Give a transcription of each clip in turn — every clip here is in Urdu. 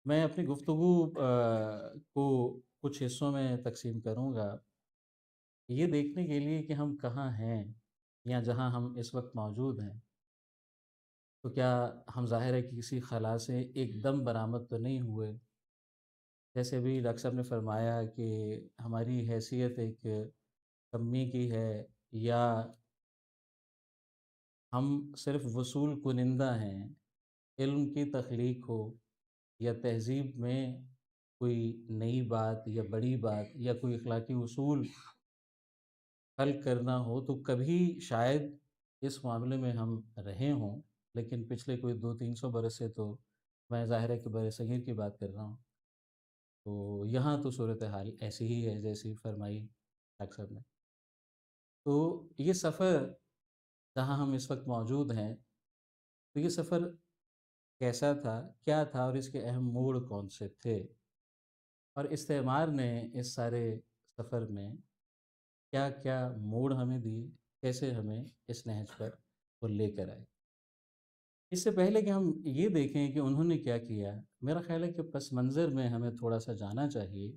میں اپنی گفتگو کو کچھ حصوں میں تقسیم کروں گا، یہ دیکھنے کے لیے کہ ہم کہاں ہیں یا جہاں ہم اس وقت موجود ہیں، تو کیا ہم ظاہر ہے کہ کسی خلا سے ایک دم برآمد تو نہیں ہوئے؟ جیسے ابھی ڈاکٹر صاحب نے فرمایا کہ ہماری حیثیت ایک کمی کی ہے، یا ہم صرف وصول کنندہ ہیں، علم کی تخلیق ہو یا تہذیب میں کوئی نئی بات یا بڑی بات یا کوئی اخلاقی اصول حل کرنا ہو، تو کبھی شاید اس معاملے میں ہم رہے ہوں، لیکن پچھلے کوئی 200-300 برس سے تو میں ظاہر ہے کہ برصغیر کی بات کر رہا ہوں، تو یہاں تو صورتحال ایسی ہی ہے جیسی فرمائی ڈاکٹر صاحب نے۔ تو یہ سفر جہاں ہم اس وقت موجود ہیں، تو یہ سفر کیسا تھا، کیا تھا اور اس کے اہم موڑ کون سے تھے؟ اور استعمار نے اس سارے سفر میں کیا کیا موڑ ہمیں دیے، کیسے ہمیں اس نہج پر وہ لے کر آئے؟ اس سے پہلے کہ ہم یہ دیکھیں کہ انہوں نے کیا کیا، میرا خیال ہے کہ پس منظر میں ہمیں تھوڑا سا جانا چاہیے،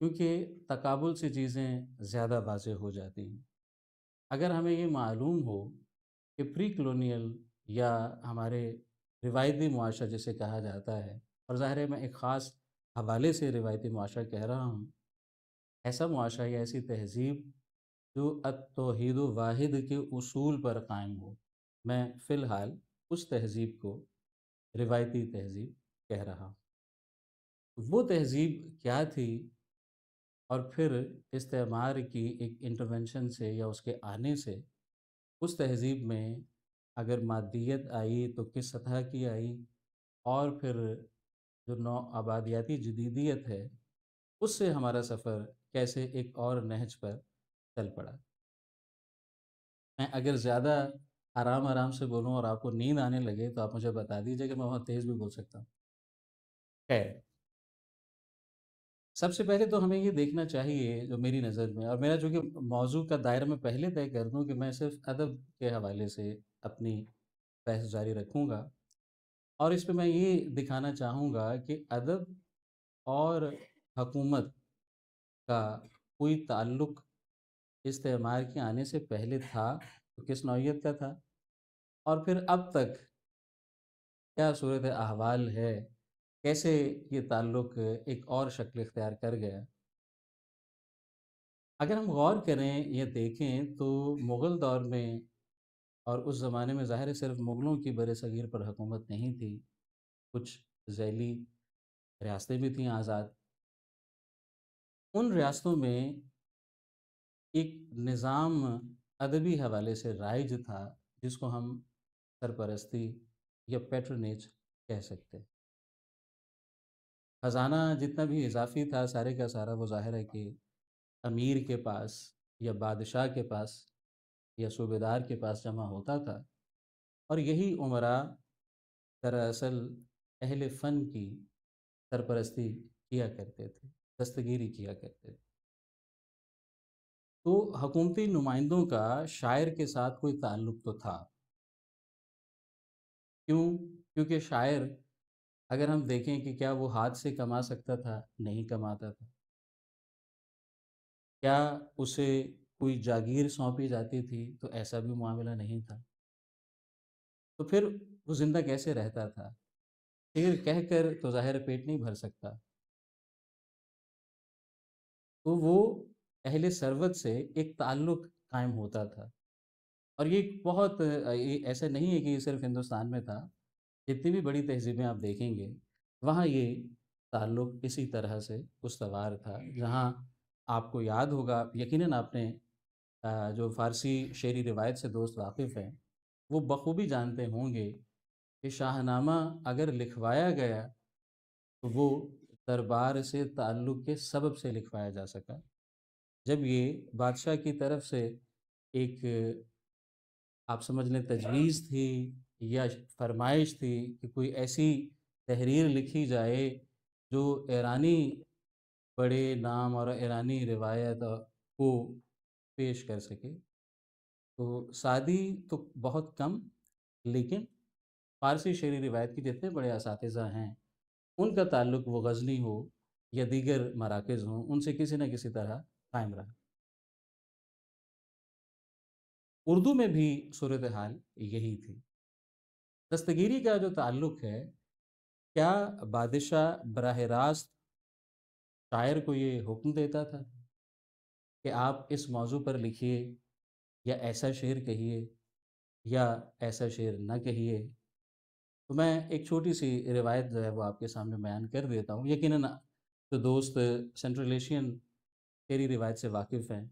کیونکہ تقابل سے چیزیں زیادہ واضح ہو جاتی ہیں۔ اگر ہمیں یہ معلوم ہو کہ پری کلونیل یا ہمارے روایتی معاشرہ جسے کہا جاتا ہے، اور ظاہر ہے میں ایک خاص حوالے سے روایتی معاشرہ کہہ رہا ہوں، ایسا معاشرہ یا ایسی تہذیب جو التوحید و واحد کے اصول پر قائم ہو، میں فی الحال اس تہذیب کو روایتی تہذیب کہہ رہا ہوں۔ وہ تہذیب کیا تھی، اور پھر استعمار کی ایک انٹرونشن سے یا اس کے آنے سے اس تہذیب میں اگر مادیت آئی تو کس سطح کی آئی، اور پھر جو نو آبادیاتی جدیدیت ہے اس سے ہمارا سفر کیسے ایک اور نہج پر چل پڑا۔ میں اگر زیادہ آرام آرام سے بولوں اور آپ کو نیند آنے لگے تو آپ مجھے بتا دیجیے کہ میں بہت تیز بھی بول سکتا ہوں۔ خیر، سب سے پہلے تو ہمیں یہ دیکھنا چاہیے جو میری نظر میں، اور میرا چونکہ موضوع کا دائرہ میں پہلے طے کر دوں کہ میں صرف ادب کے حوالے سے اپنی بحث جاری رکھوں گا، اور اس پہ میں یہ دکھانا چاہوں گا کہ ادب اور حکومت کا کوئی تعلق استعمار کے آنے سے پہلے تھا تو کس نوعیت کا تھا، اور پھر اب تک کیا صورت احوال ہے، کیسے یہ تعلق ایک اور شکل اختیار کر گیا۔ اگر ہم غور کریں یا دیکھیں تو مغل دور میں، اور اس زمانے میں ظاہر ہے صرف مغلوں کی برصغیر پر حکومت نہیں تھی، کچھ ذیلی ریاستیں بھی تھیں آزاد، ان ریاستوں میں ایک نظام ادبی حوالے سے رائج تھا جس کو ہم سرپرستی یا پیٹرنیج کہہ سکتے ہیں۔ خزانہ جتنا بھی اضافی تھا سارے کا سارا وہ ظاہر ہے کہ امیر کے پاس یا بادشاہ کے پاس یا صوبیدار کے پاس جمع ہوتا تھا، اور یہی امراء دراصل اہل فن کی سرپرستی کیا کرتے تھے، دستگیری کیا کرتے تھے۔ تو حکومتی نمائندوں کا شاعر کے ساتھ کوئی تعلق تو تھا، کیوں؟ کیونکہ شاعر اگر ہم دیکھیں کہ کیا وہ ہاتھ سے کما سکتا تھا؟ نہیں کماتا تھا۔ کیا اسے کوئی جاگیر سونپی جاتی تھی؟ تو ایسا بھی معاملہ نہیں تھا۔ تو پھر وہ زندہ کیسے رہتا تھا؟ شعر کہہ کر تو ظاہر پیٹ نہیں بھر سکتا، تو وہ اہل ثروت سے ایک تعلق قائم ہوتا تھا، اور یہ بہت یہ ایسا نہیں ہے کہ یہ صرف ہندوستان میں تھا، جتنی بھی بڑی تہذیبیں آپ دیکھیں گے وہاں یہ تعلق اسی طرح سے استوار تھا۔ جہاں آپ کو یاد ہوگا، یقیناً آپ نے جو فارسی شعری روایت سے دوست واقف ہیں وہ بخوبی جانتے ہوں گے کہ شاہ نامہ اگر لکھوایا گیا تو وہ دربار سے تعلق کے سبب سے لکھوایا جا سکا۔ جب یہ بادشاہ کی طرف سے ایک آپ سمجھ لیں تجویز تھی یا فرمائش تھی کہ کوئی ایسی تحریر لکھی جائے جو ایرانی بڑے نام اور ایرانی روایت کو پیش کر سکے، تو سعدی تو بہت کم، لیکن فارسی شعری روایت کے جتنے بڑے اساتذہ ہیں ان کا تعلق وہ غزنی ہو یا دیگر مراکز ہوں، ان سے کسی نہ کسی طرح قائم رہا۔ اردو میں بھی صورتحال یہی تھی۔ دستگیری کا جو تعلق ہے، کیا بادشاہ براہ راست شاعر کو یہ حکم دیتا تھا کہ آپ اس موضوع پر لکھیے یا ایسا شعر کہیے یا ایسا شعر نہ کہیے؟ تو میں ایک چھوٹی سی روایت جو ہے وہ آپ کے سامنے بیان کر دیتا ہوں۔ یقیناً جو دوست سینٹرل ایشین شعری روایت سے واقف ہیں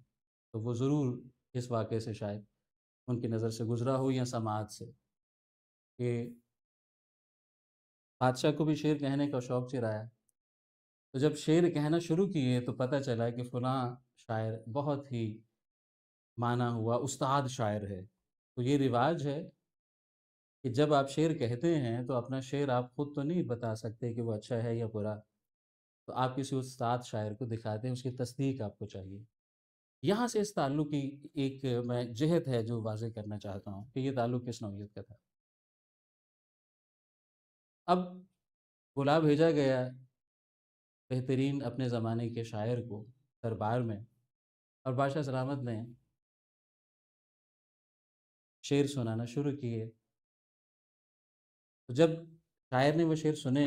تو وہ ضرور اس واقعے سے شاید ان کی نظر سے گزرا ہو یا سماعت سے، کہ بادشاہ کو بھی شعر کہنے کا شوق چرایا۔ تو جب شعر کہنا شروع کیے تو پتہ چلا کہ فلاں شاعر بہت ہی مانا ہوا استاد شاعر ہے۔ تو یہ رواج ہے کہ جب آپ شعر کہتے ہیں تو اپنا شعر آپ خود تو نہیں بتا سکتے کہ وہ اچھا ہے یا برا، تو آپ کسی استاد شاعر کو دکھاتے ہیں، اس کی تصدیق آپ کو چاہیے۔ یہاں سے اس تعلق کی ایک میں جہت ہے جو واضح کرنا چاہتا ہوں کہ یہ تعلق کس نوعیت کا تھا۔ اب بلا بھیجا گیا بہترین اپنے زمانے کے شاعر کو دربار میں، اور بادشاہ سلامت نے شعر سنانا شروع کیے۔ تو جب شاعر نے وہ شعر سنے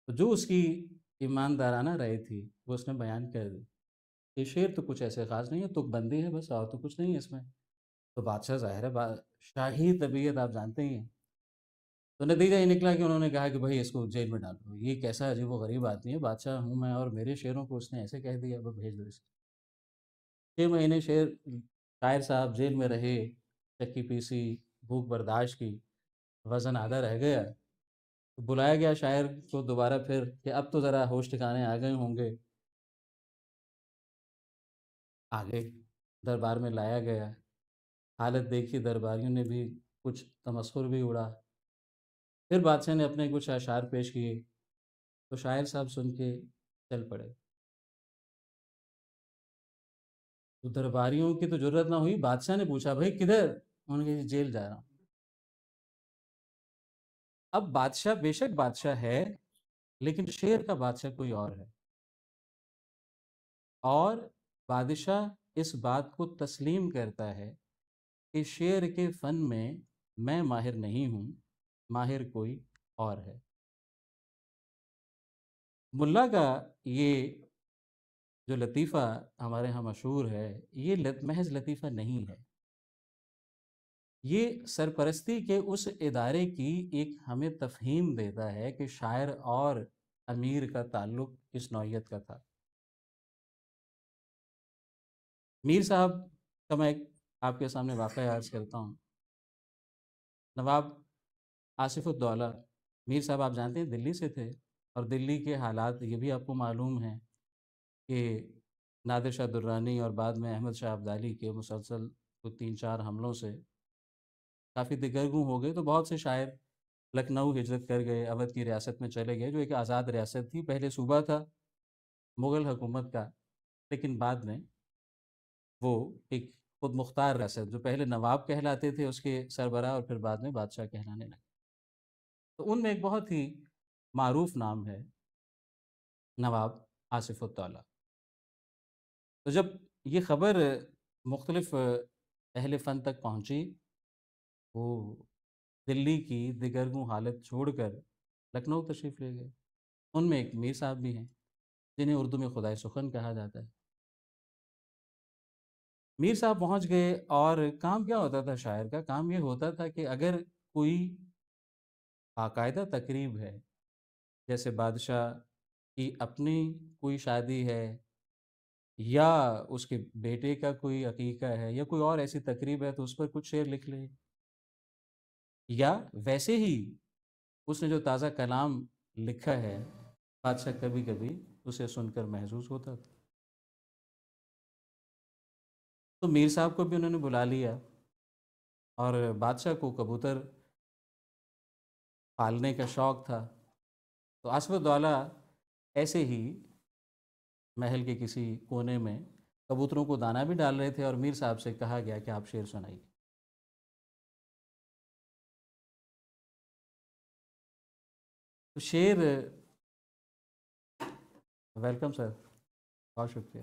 تو جو اس کی ایماندارانہ رائے تھی وہ اس نے بیان کر دی۔ یہ شعر تو کچھ ایسے خاص نہیں ہے، تک بندی ہے بس، اور تو کچھ نہیں ہے اس میں۔ تو بادشاہ ظاہر ہے شاہی طبیعت آپ جانتے ہی ہیں، تو نتیجہ یہ نکلا کہ انہوں نے کہا کہ بھائی اس کو جیل میں ڈالو، یہ کیسا عجیب و غریب آدمی ہے، بادشاہ ہوں میں اور میرے شعروں کو اس نے ایسے کہہ دیا، اب بھیج دو اسے۔ 6 مہینے شاعر صاحب جیل میں رہے، چکی پیسی، بھوک برداشت کی، وزن آدھا رہ گیا۔ تو بلایا گیا شاعر کو دوبارہ پھر کہ اب تو ذرا ہوش ٹھکانے آ گئے ہوں گے۔ آگے دربار میں لایا گیا، حالت دیکھی درباریوں نے بھی، کچھ تمسخر بھی اڑا۔ پھر بادشاہ نے اپنے کچھ اشعار پیش کیے تو شاعر صاحب سن کے چل پڑے۔ تو درباریوں کی تو ضرورت نہ ہوئی، بادشاہ نے پوچھا بھائی کدھر؟ انہوں نے کہا جی جیل جا رہا ہوں۔ اب بادشاہ بے شک بادشاہ ہے، لیکن شعر کا بادشاہ کوئی اور ہے، اور بادشاہ اس بات کو تسلیم کرتا ہے کہ شعر کے فن میں ماہر نہیں ہوں، ماہر کوئی اور ہے۔ ملا کا یہ جو لطیفہ ہمارے ہاں مشہور ہے، یہ محض لطیفہ نہیں ہے، یہ سرپرستی کے اس ادارے کی ایک ہمیں تفہیم دیتا ہے کہ شاعر اور امیر کا تعلق کس نوعیت کا تھا۔ میر صاحب کا میں ایک آپ کے سامنے واقعہ عرض کرتا ہوں۔ نواب آصف الدولہ میر صاحب آپ جانتے ہیں دلی سے تھے، اور دلی کے حالات یہ بھی آپ کو معلوم ہیں کہ نادر شاہ درانی اور بعد میں احمد شاہ ابدالی کے مسلسل 3-4 حملوں سے کافی دگرگوں ہو گئے، تو بہت سے شاعر لکھنؤ ہجرت کر گئے، اودھ کی ریاست میں چلے گئے جو ایک آزاد ریاست تھی، پہلے صوبہ تھا مغل حکومت کا، لیکن بعد میں وہ ایک خود مختار ریاست، جو پہلے نواب کہلاتے تھے اس کے سربراہ، اور پھر بعد میں بادشاہ کہلانے لگے۔ تو ان میں ایک بہت ہی معروف نام ہے نواب آصف الدولہ۔ تو جب یہ خبر مختلف اہل فن تک پہنچی، وہ دلی کی دگرگوں حالت چھوڑ کر لکھنؤ تشریف لے گئے۔ ان میں ایک میر صاحب بھی ہیں جنہیں اردو میں خدائے سخن کہا جاتا ہے۔ میر صاحب پہنچ گئے، اور کام کیا ہوتا تھا شاعر کا؟ کام یہ ہوتا تھا کہ اگر کوئی باقاعدہ تقریب ہے، جیسے بادشاہ کی اپنی کوئی شادی ہے، یا اس کے بیٹے کا کوئی عقیقہ ہے، یا کوئی اور ایسی تقریب ہے، تو اس پر کچھ شعر لکھ لے، یا ویسے ہی اس نے جو تازہ کلام لکھا ہے، بادشاہ کبھی کبھی اسے سن کر محظوظ ہوتا تھا۔ تو میر صاحب کو بھی انہوں نے بلا لیا، اور بادشاہ کو کبوتر پالنے کا شوق تھا، تو آصف الدولہ ایسے ہی محل کے کسی کونے میں کبوتروں کو دانہ بھی ڈال رہے تھے، اور میر صاحب سے کہا گیا کہ آپ شعر سنائیے۔ تو شعر، ویلکم سر، بہت شکریہ۔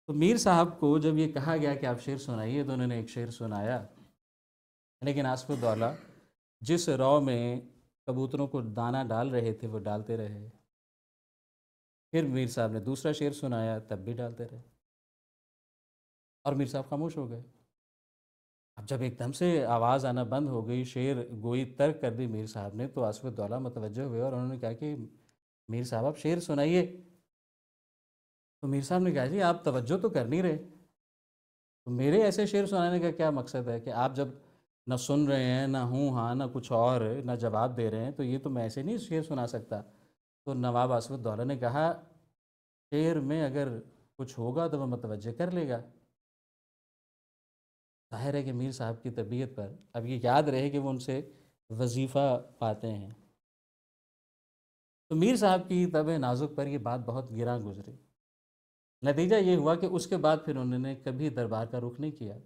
تو میر صاحب کو جب یہ کہا گیا کہ آپ شعر سنائیے تو انہوں نے ایک شعر سنایا، لیکن آصف الدولہ جس رو میں کبوتروں کو دانہ ڈال رہے تھے وہ ڈالتے رہے، پھر میر صاحب نے دوسرا شعر سنایا تب بھی ڈالتے رہے، اور میر صاحب خاموش ہو گئے۔ اب جب ایک دم سے آواز آنا بند ہو گئی، شعر گوئی ترک کر دی میر صاحب نے، تو آصف الدولہ متوجہ ہوئے اور انہوں نے کہا کہ میر صاحب آپ شعر سنائیے۔ تو میر صاحب نے کہا جی آپ توجہ تو کر نہیں رہے، تو میرے ایسے شعر سنانے کا کیا مقصد ہے کہ آپ جب نہ سن رہے ہیں، نہ ہوں ہاں، نہ کچھ اور، نہ جواب دے رہے ہیں، تو یہ تو میں ایسے نہیں شعر سنا سکتا۔ تو نواب آصف الدولہ نے کہا شعر میں اگر کچھ ہوگا تو وہ متوجہ کر لے گا۔ ظاہر ہے کہ میر صاحب کی طبیعت پر اب یہ یاد رہے کہ وہ ان سے وظیفہ پاتے ہیں، تو میر صاحب کی طبع نازک پر یہ بات بہت گراں گزری۔ نتیجہ یہ ہوا کہ اس کے بعد پھر انہوں نے کبھی دربار کا رخ نہیں کیا،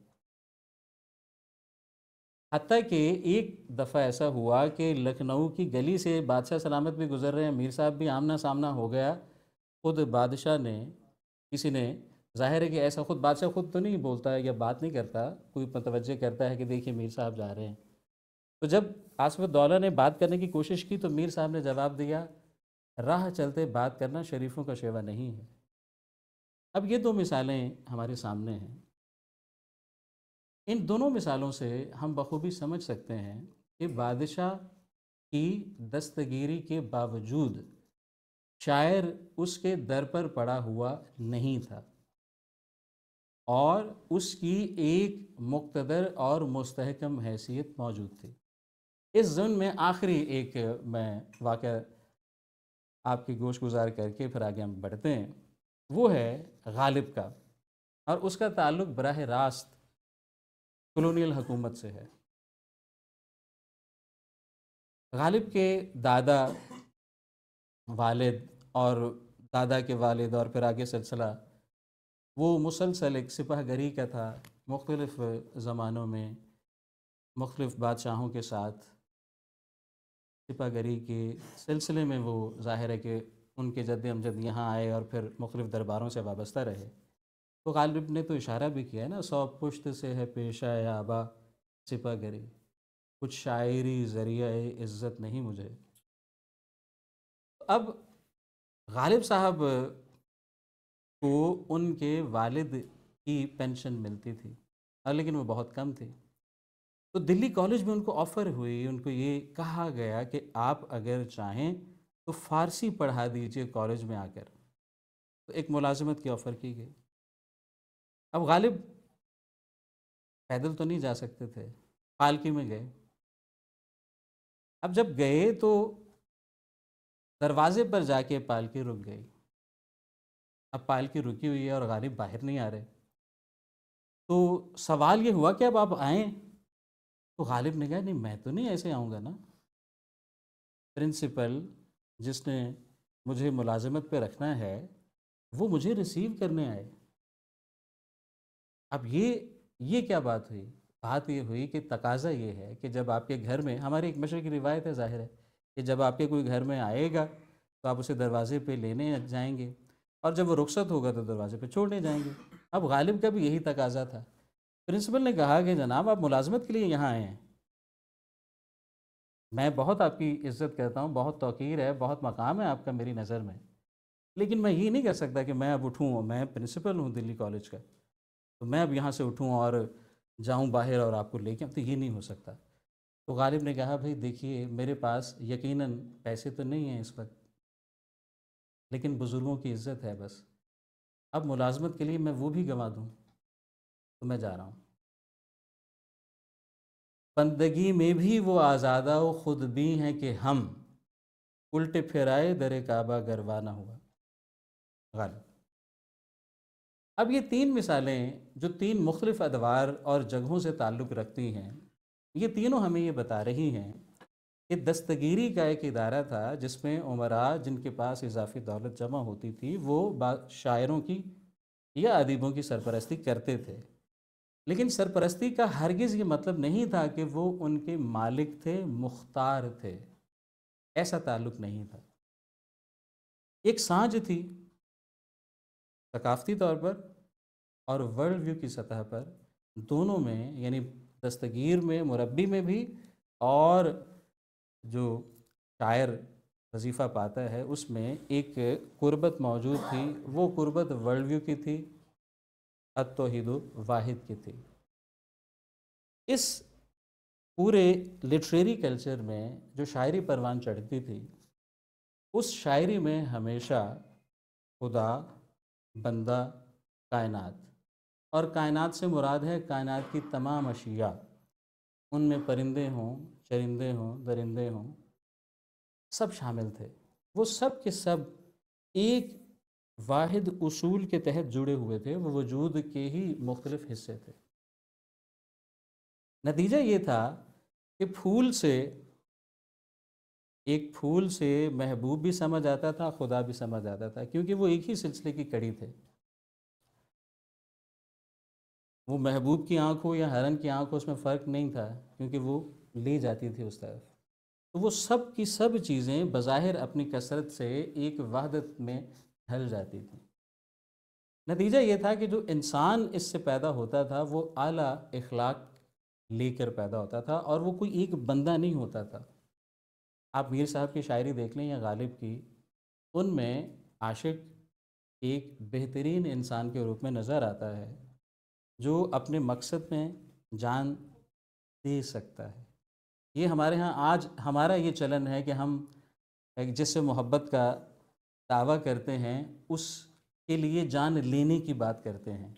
حتیٰ کہ ایک دفعہ ایسا ہوا کہ لکھنؤ کی گلی سے بادشاہ سلامت بھی گزر رہے ہیں، میر صاحب بھی آمنا سامنا ہو گیا، خود بادشاہ نے، کسی نے، ظاہر ہے کہ ایسا خود بادشاہ خود تو نہیں بولتا ہے یا بات نہیں کرتا، کوئی متوجہ کرتا ہے کہ دیکھیے میر صاحب جا رہے ہیں، تو جب آصف الدولہ نے بات کرنے کی کوشش کی تو میر صاحب نے جواب دیا راہ چلتے بات کرنا شریفوں کا شیوا نہیں ہے۔ اب یہ دو مثالیں ہمارے سامنے ہیں، ان دونوں مثالوں سے ہم بخوبی سمجھ سکتے ہیں کہ بادشاہ کی دستگیری کے باوجود شاعر اس کے در پر پڑا ہوا نہیں تھا، اور اس کی ایک مقتدر اور مستحکم حیثیت موجود تھی۔ اس ضمن میں آخری ایک میں واقعہ آپ کی گوش گزار کر کے پھر آگے ہم بڑھتے ہیں، وہ ہے غالب کا، اور اس کا تعلق براہ راست کلونیل حکومت سے ہے۔ غالب کے دادا، والد اور دادا کے والد اور پھر آگے سلسلہ وہ مسلسل ایک سپاہ گری کا تھا، مختلف زمانوں میں مختلف بادشاہوں کے ساتھ سپاہ گری کے سلسلے میں وہ ظاہر ہے کہ ان کے جد امجد یہاں آئے اور پھر مختلف درباروں سے وابستہ رہے۔ تو غالب نے تو اشارہ بھی کیا ہے نا، سو پشت سے ہے پیشہ آبا سپاہ گری، کچھ شاعری ذریعہ عزت نہیں مجھے۔ اب غالب صاحب کو ان کے والد کی پینشن ملتی تھی، لیکن وہ بہت کم تھی، تو دلی کالج میں ان کو آفر ہوئی، ان کو یہ کہا گیا کہ آپ اگر چاہیں تو فارسی پڑھا دیجئے کالج میں آ کر، تو ایک ملازمت کی آفر کی گئی۔ اب غالب پیدل تو نہیں جا سکتے تھے، پالکی میں گئے۔ اب جب گئے تو دروازے پر جا کے پالکی رک گئی، اب پالکی رکی ہوئی ہے اور غالب باہر نہیں آ رہے، تو سوال یہ ہوا کہ اب آپ آئیں، تو غالب نے کہا نہیں میں تو نہیں ایسے آؤں گا نا، پرنسپل جس نے مجھے ملازمت پہ رکھنا ہے وہ مجھے ریسیو کرنے آئے۔ اب یہ کیا بات ہوئی؟ بات یہ ہوئی کہ تقاضا یہ ہے کہ جب آپ کے گھر میں، ہماری ایک مشرقی روایت ہے ظاہر ہے کہ جب آپ کے کوئی گھر میں آئے گا تو آپ اسے دروازے پہ لینے جائیں گے، اور جب وہ رخصت ہوگا تو دروازے پہ چھوڑنے جائیں گے۔ اب غالب کا بھی یہی تقاضا تھا۔ پرنسپل نے کہا کہ جناب آپ ملازمت کے لیے یہاں آئے ہیں، میں بہت آپ کی عزت کرتا ہوں، بہت توقیر ہے، بہت مقام ہے آپ کا میری نظر میں، لیکن میں یہ نہیں کر سکتا کہ میں اب اٹھوں، میں پرنسپل ہوں دلی کالج کا، تو میں اب یہاں سے اٹھوں اور جاؤں باہر اور آپ کو لے کے، اب تو یہ نہیں ہو سکتا۔ تو غالب نے کہا بھئی دیکھیے میرے پاس یقیناً پیسے تو نہیں ہیں اس وقت، لیکن بزرگوں کی عزت ہے بس، اب ملازمت کے لیے میں وہ بھی گنوا دوں تو میں جا رہا ہوں۔ بندگی میں بھی وہ آزادہ و خود بھی ہیں کہ ہم، الٹے پھرائے در کعبہ گروا نہ ہوا غالب۔ اب یہ تین مثالیں جو تین مختلف ادوار اور جگہوں سے تعلق رکھتی ہیں، یہ تینوں ہمیں یہ بتا رہی ہیں کہ دستگیری کا ایک ادارہ تھا جس میں عمراء جن کے پاس اضافی دولت جمع ہوتی تھی وہ شاعروں کی یا ادیبوں کی سرپرستی کرتے تھے، لیکن سرپرستی کا ہرگز یہ مطلب نہیں تھا کہ وہ ان کے مالک تھے، مختار تھے۔ ایسا تعلق نہیں تھا۔ ایک سانجھ تھی ثقافتی طور پر اور ورلڈ ویو کی سطح پر، دونوں میں، یعنی دستگیر میں، مربی میں بھی، اور جو شاعر وظیفہ پاتا ہے اس میں ایک قربت موجود تھی۔ وہ قربت ورلڈ ویو کی تھی، التوحید واحد کی تھی۔ اس پورے لٹریری کلچر میں جو شاعری پروان چڑھتی تھی، اس شاعری میں ہمیشہ خدا، بندہ، کائنات، اور کائنات سے مراد ہے کائنات کی تمام اشیاء، ان میں پرندے ہوں، چرندے ہوں، درندے ہوں، سب شامل تھے۔ وہ سب کے سب ایک واحد اصول کے تحت جڑے ہوئے تھے، وہ وجود کے ہی مختلف حصے تھے۔ نتیجہ یہ تھا کہ ایک پھول سے محبوب بھی سمجھ آتا تھا، خدا بھی سمجھ آتا تھا، کیونکہ وہ ایک ہی سلسلے کی کڑی تھے۔ وہ محبوب کی آنکھ ہو یا ہرن کی آنکھ ہو، اس میں فرق نہیں تھا، کیونکہ وہ لے جاتی تھی اس طرف۔ تو وہ سب کی سب چیزیں بظاہر اپنی کثرت سے ایک وحدت میں ڈھل جاتی تھیں۔ نتیجہ یہ تھا کہ جو انسان اس سے پیدا ہوتا تھا وہ اعلیٰ اخلاق لے کر پیدا ہوتا تھا، اور وہ کوئی ایک بندہ نہیں ہوتا تھا۔ آپ میر صاحب کی شاعری دیکھ لیں یا غالب کی، ان میں عاشق ایک بہترین انسان کے روپ میں نظر آتا ہے، جو اپنے مقصد میں جان دے سکتا ہے۔ یہ ہمارے ہاں آج ہمارا یہ چلن ہے کہ ہم جس سے محبت کا دعویٰ کرتے ہیں اس کے لیے جان لینے کی بات کرتے ہیں،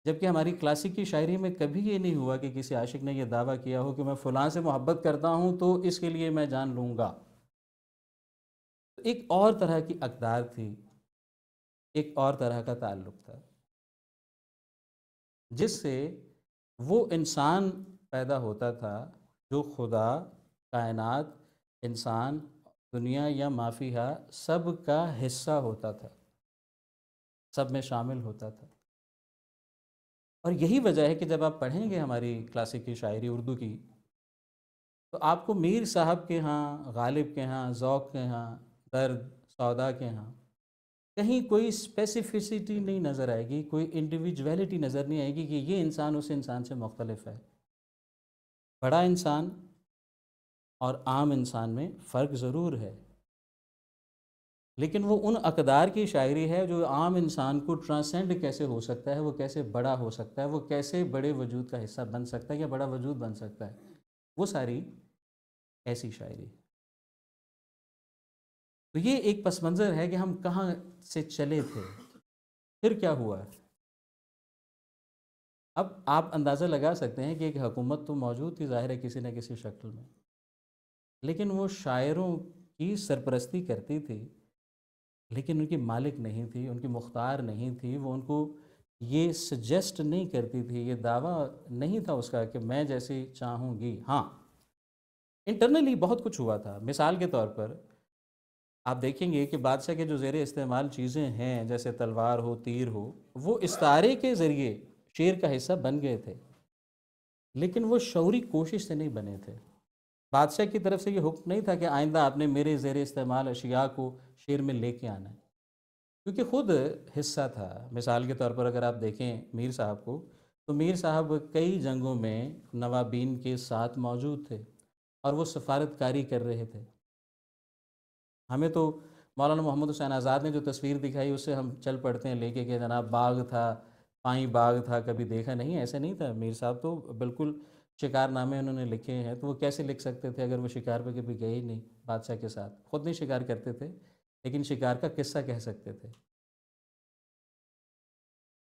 جبکہ ہماری کلاسیکی شاعری میں کبھی یہ نہیں ہوا کہ کسی عاشق نے یہ دعویٰ کیا ہو کہ میں فلاں سے محبت کرتا ہوں تو اس کے لیے میں جان لوں گا۔ ایک اور طرح کی اقدار تھی، ایک اور طرح کا تعلق تھا، جس سے وہ انسان پیدا ہوتا تھا جو خدا، کائنات، انسان، دنیا یا مافیہا سب کا حصہ ہوتا تھا، سب میں شامل ہوتا تھا۔ اور یہی وجہ ہے کہ جب آپ پڑھیں گے ہماری کلاسیکی شاعری اردو کی، تو آپ کو میر صاحب کے ہاں، غالب کے ہاں، ذوق کے ہاں، درد، سودا کے ہاں کہیں کوئی اسپیسیفسٹی نہیں نظر آئے گی، کوئی انڈیویجویلٹی نظر نہیں آئے گی کہ یہ انسان اس انسان سے مختلف ہے۔ بڑا انسان اور عام انسان میں فرق ضرور ہے، لیکن وہ ان اقدار کی شاعری ہے جو عام انسان کو ٹرانسینڈ کیسے ہو سکتا ہے، وہ کیسے بڑا ہو سکتا ہے، وہ کیسے بڑے وجود کا حصہ بن سکتا ہے یا بڑا وجود بن سکتا ہے، وہ ساری ایسی شاعری۔ تو یہ ایک پس منظر ہے کہ ہم کہاں سے چلے تھے، پھر کیا ہوا۔ اب آپ اندازہ لگا سکتے ہیں کہ ایک حکومت تو موجود تھی ظاہر ہے کسی نہ کسی شکل میں، لیکن وہ شاعروں کی سرپرستی کرتی تھی، لیکن ان کی مالک نہیں تھی، ان کی مختار نہیں تھی، وہ ان کو یہ سجیسٹ نہیں کرتی تھی، یہ دعویٰ نہیں تھا اس کا کہ میں جیسی چاہوں گی۔ ہاں، انٹرنلی بہت کچھ ہوا تھا۔ مثال کے طور پر آپ دیکھیں گے کہ بادشاہ کے جو زیر استعمال چیزیں ہیں، جیسے تلوار ہو، تیر ہو، وہ استعارے کے ذریعے شعر کا حصہ بن گئے تھے، لیکن وہ شعوری کوشش سے نہیں بنے تھے۔ بادشاہ کی طرف سے یہ حکم نہیں تھا کہ آئندہ آپ نے میرے زیر استعمال اشیاء کو شعر میں لے کے آنا ہے، کیونکہ خود حصہ تھا۔ مثال کے طور پر اگر آپ دیکھیں میر صاحب کو، تو میر صاحب کئی جنگوں میں نوابین کے ساتھ موجود تھے اور وہ سفارت کاری کر رہے تھے۔ ہمیں تو مولانا محمد حسین آزاد نے جو تصویر دکھائی اس سے ہم چل پڑتے ہیں لے کے کہ جناب باغ تھا، پائیں باغ تھا، کبھی دیکھا نہیں، ایسا نہیں تھا۔ میر صاحب تو بالکل شکار نامے انہوں نے لکھے ہیں، تو وہ کیسے لکھ سکتے تھے اگر وہ شکار پہ کبھی گئے ہی نہیں بادشاہ کے ساتھ، خود نہیں شکار کرتے تھے لیکن شکار کا قصہ کہہ سکتے تھے۔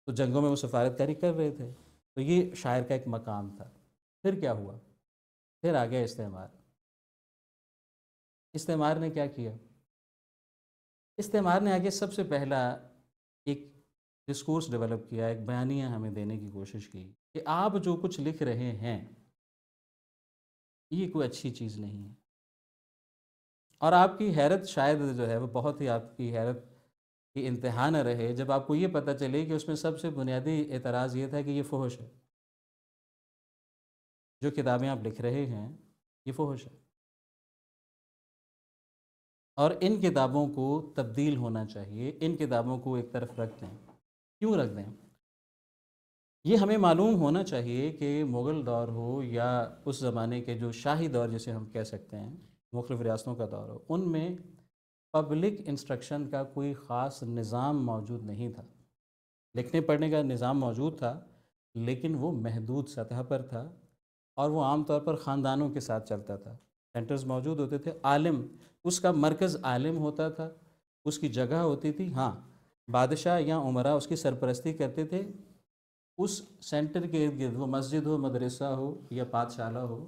تو جنگوں میں وہ سفارت کاری کر رہے تھے، تو یہ شاعر کا ایک مقام تھا۔ پھر کیا ہوا؟ پھر آ گیا استعمار۔ استعمار نے کیا کیا؟ استعمار نے آگے سب سے پہلا ایک ڈسکورس ڈیولپ کیا، ایک بیانیہ ہمیں دینے کی کوشش کی کہ آپ جو کچھ لکھ رہے ہیں یہ کوئی اچھی چیز نہیں ہے۔ اور آپ کی حیرت شاید جو ہے وہ بہت ہی آپ کی حیرت کی انتہا نہ رہے جب آپ کو یہ پتہ چلے کہ اس میں سب سے بنیادی اعتراض یہ تھا کہ یہ فحش ہے، جو کتابیں آپ لکھ رہے ہیں یہ فحش ہے۔ اور ان کتابوں کو تبدیل ہونا چاہیے، ان کتابوں کو ایک طرف رکھ دیں۔ کیوں رکھ دیں؟ یہ ہمیں معلوم ہونا چاہیے کہ مغل دور ہو یا اس زمانے کے جو شاہی دور جسے ہم کہہ سکتے ہیں، مختلف ریاستوں کا دور ہو، ان میں پبلک انسٹرکشن کا کوئی خاص نظام موجود نہیں تھا۔ لکھنے پڑھنے کا نظام موجود تھا، لیکن وہ محدود سطح پر تھا، اور وہ عام طور پر خاندانوں کے ساتھ چلتا تھا۔ سینٹرز موجود ہوتے تھے، عالم اس کا مرکز عالم ہوتا تھا، اس کی جگہ ہوتی تھی، ہاں بادشاہ یا امراء اس کی سرپرستی کرتے تھے۔ اس سینٹر کے ارد گرد وہ مسجد ہو، مدرسہ ہو یا پادشالہ ہو،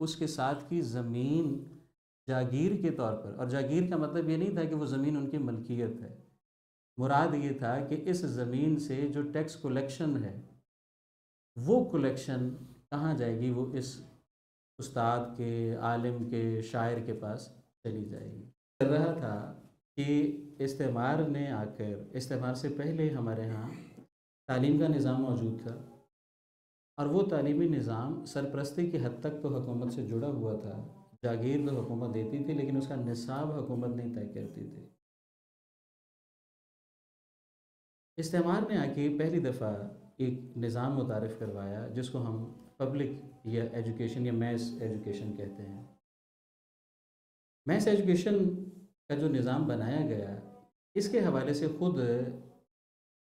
اس کے ساتھ کی زمین جاگیر کے طور پر، اور جاگیر کا مطلب یہ نہیں تھا کہ وہ زمین ان کی ملکیت ہے، مراد یہ تھا کہ اس زمین سے جو ٹیکس کلیکشن ہے، وہ کلیکشن کہاں جائے گی؟ وہ اس استاد کے، عالم کے، شاعر کے پاس چلی جائے گی۔ کر رہا تھا کہ استعمار نے آ کر، استعمار سے پہلے ہمارے ہاں تعلیم کا نظام موجود تھا، اور وہ تعلیمی نظام سرپرستی کی حد تک تو حکومت سے جڑا ہوا تھا۔ جاگیر تو حکومت دیتی تھی، لیکن اس کا نصاب حکومت نہیں طے کرتی تھی۔ استعمار نے آ کے پہلی دفعہ ایک نظام متعارف کروایا جس کو ہم پبلک یا ایجوکیشن یا میس ایجوکیشن کہتے ہیں۔ میس ایجوکیشن کا جو نظام بنایا گیا، اس کے حوالے سے خود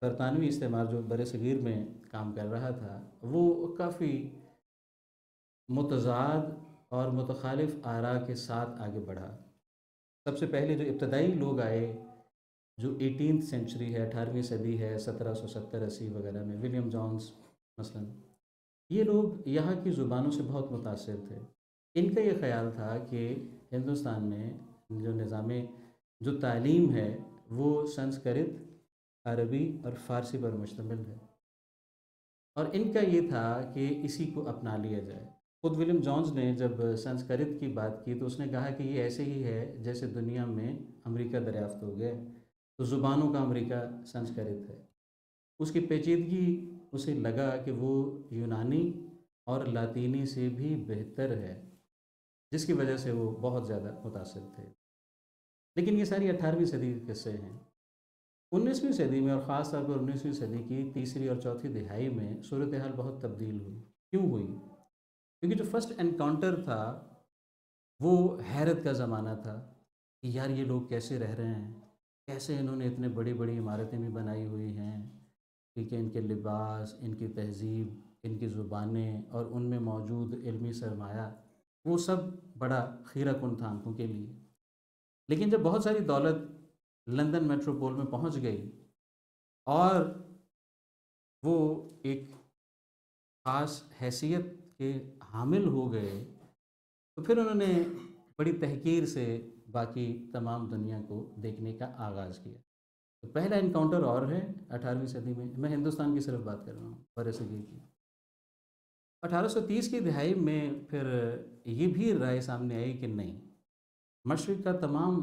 برطانوی استعمار جو بر صغیر میں کام کر رہا تھا، وہ کافی متضاد اور متخالف آراء کے ساتھ آگے بڑھا۔ سب سے پہلے جو ابتدائی لوگ آئے، جو 18 سینچری ہے، 18ویں صدی ہے، 1770-80 وغیرہ میں، ولیم جونز مثلا، یہ لوگ یہاں کی زبانوں سے بہت متاثر تھے۔ ان کا یہ خیال تھا کہ ہندوستان میں جو نظام، جو تعلیم ہے، وہ سنسکرت، عربی اور فارسی پر مشتمل ہے، اور ان کا یہ تھا کہ اسی کو اپنا لیا جائے۔ خود ولیم جونز نے جب سنسکرت کی بات کی تو اس نے کہا کہ یہ ایسے ہی ہے جیسے دنیا میں امریکہ دریافت ہو گئے، تو زبانوں کا امریکہ سنسکرت ہے۔ اس کی پیچیدگی اسے لگا کہ وہ یونانی اور لاطینی سے بھی بہتر ہے، جس کی وجہ سے وہ بہت زیادہ متاثر تھے۔ لیکن یہ ساری 18ویں صدی کے قصے ہیں۔ 19ویں صدی میں، اور خاص طور پر 19ویں صدی کی تیسری اور چوتھی دہائی میں، صورتحال بہت تبدیل ہوئی۔ کیوں ہوئی؟ کیونکہ جو فرسٹ انکاؤنٹر تھا وہ حیرت کا زمانہ تھا کہ یار یہ لوگ کیسے رہ رہے ہیں، کیسے انہوں نے اتنے بڑی بڑی عمارتیں بھی بنائی ہوئی ہیں، ٹھیک ہے، ان کے لباس، ان کی تہذیب، ان کی زبانیں، اور ان میں موجود علمی سرمایہ، وہ سب بڑا خیرہ کن تھا آنکھوں کے لیے۔ لیکن جب بہت ساری دولت لندن میٹروپول میں پہنچ گئی اور وہ ایک خاص حیثیت کے حامل ہو گئے، تو پھر انہوں نے بڑی تحقیر سے باقی تمام دنیا کو دیکھنے کا آغاز کیا۔ تو پہلا انکاؤنٹر اور ہے 18ویں صدی میں ہندوستان کی صرف بات کر رہا ہوں، برصغیر کی۔ 1830 کی دہائی میں پھر یہ بھی رائے سامنے آئی کہ نہیں، مشرق کا تمام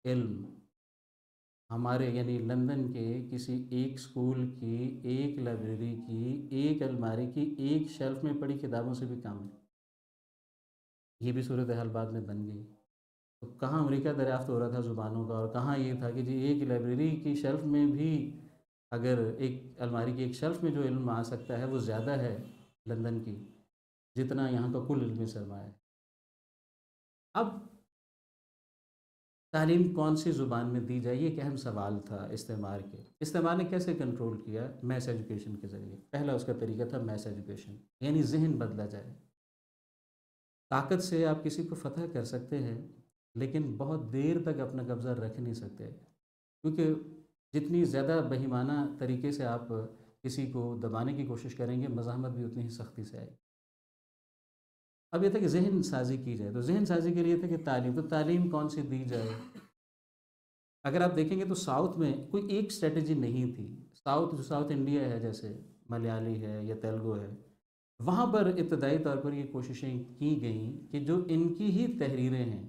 علم ہمارے یعنی لندن کے کسی ایک اسکول کی، ایک لائبریری کی، ایک الماری کی ایک شیلف میں پڑی کتابوں سے بھی کم ہے۔ یہ بھی صورتحال بعد میں بن گئی۔ تو کہاں امریکہ دریافت ہو رہا تھا زبانوں کا، اور کہاں یہ تھا کہ جی ایک لائبریری کی شیلف میں بھی اگر ایک الماری کی ایک شیلف میں جو علم آ سکتا ہے وہ زیادہ ہے لندن کی، جتنا یہاں کا کل علمی سرمایہ ہے۔ اب تعلیم کون سی زبان میں دی جائے، یہ ایک اہم سوال تھا استعمار کے۔ استعمار نے کیسے کنٹرول کیا؟ میس ایجوکیشن کے ذریعے۔ پہلا اس کا طریقہ تھا میس ایجوکیشن، یعنی ذہن بدلا جائے۔ طاقت سے آپ کسی کو فتح کر سکتے ہیں، لیکن بہت دیر تک اپنا قبضہ رکھ نہیں سکتے، کیونکہ جتنی زیادہ بہیمانہ طریقے سے آپ کسی کو دبانے کی کوشش کریں گے، مزاحمت بھی اتنی ہی سختی سے آئے گی۔ اب یہ تھا کہ ذہن سازی کی جائے، تو ذہن سازی کے لیے تھا کہ تعلیم، تو تعلیم کون سی دی جائے؟ اگر آپ دیکھیں گے تو ساؤتھ میں کوئی ایک اسٹریٹجی نہیں تھی۔ جو ساؤتھ انڈیا ہے، جیسے ملیالی ہے یا تیلگو ہے، وہاں پر ابتدائی طور پر یہ کوششیں کی گئیں کہ جو ان کی ہی تحریریں ہیں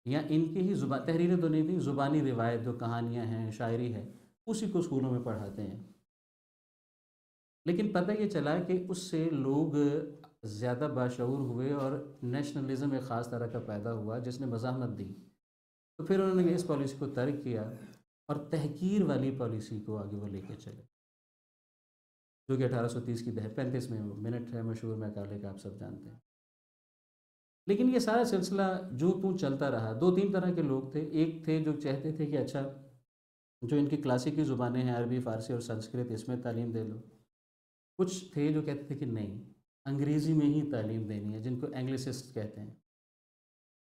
یا ان کی ہی زبان، تحریریں تو نہیں تھیں، زبانی روایت جو کہانیاں ہیں، شاعری ہے، اسی کو اسکولوں میں پڑھاتے ہیں۔ لیکن پتہ یہ چلا کہ اس سے لوگ زیادہ باشعور ہوئے، اور نیشنلزم ایک خاص طرح کا پیدا ہوا جس نے مزاحمت دی۔ تو پھر انہوں نے اس پالیسی کو ترک کیا اور تحقیر والی پالیسی کو آگے وہ لے کے چلے، جو کہ 1830 کی دہے 35 میں وہ منٹ ہے مشہور میکالے کا، آپ سب جانتے ہیں۔ لیکن یہ سارا سلسلہ جو توں چلتا رہا، دو تین طرح کے لوگ تھے، ایک تھے جو چاہتے تھے کہ اچھا جو ان کی کلاسیکی زبانیں ہیں عربی، فارسی اور سنسکرت، اس میں تعلیم دے لو۔ کچھ تھے جو کہتے تھے کہ نہیں، انگریزی میں ہی تعلیم دینی ہے، جن کو انگلسسٹ کہتے ہیں۔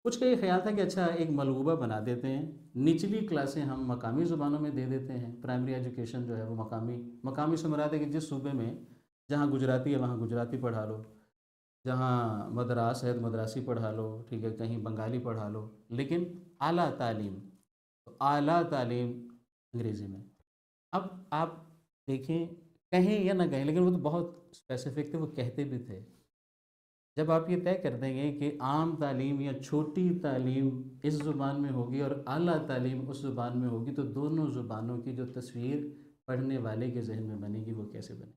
کچھ کا یہ خیال تھا کہ اچھا ایک ملغوبہ بنا دیتے ہیں، نچلی کلاسیں ہم مقامی زبانوں میں دے دیتے ہیں، پرائمری ایجوکیشن جو ہے وہ مقامی سے مراد ہے کہ جس صوبے میں جہاں گجراتی ہے وہاں گجراتی پڑھا لو، جہاں مدراس ہے مدراسی پڑھا لو، ٹھیک ہے، کہیں بنگالی پڑھا لو، لیکن اعلیٰ تعلیم، تو اعلیٰ تعلیم انگریزی میں۔ اب آپ دیکھیں، کہیں یا نہ کہیں، لیکن وہ تو بہت اسپیسیفک تھے، وہ کہتے بھی تھے جب آپ یہ طے کر دیں گے کہ عام تعلیم یا چھوٹی تعلیم اس زبان میں ہوگی اور اعلیٰ تعلیم اس زبان میں ہوگی، تو دونوں زبانوں کی جو تصویر پڑھنے والے کے ذہن میں بنے گی وہ کیسے بنے؟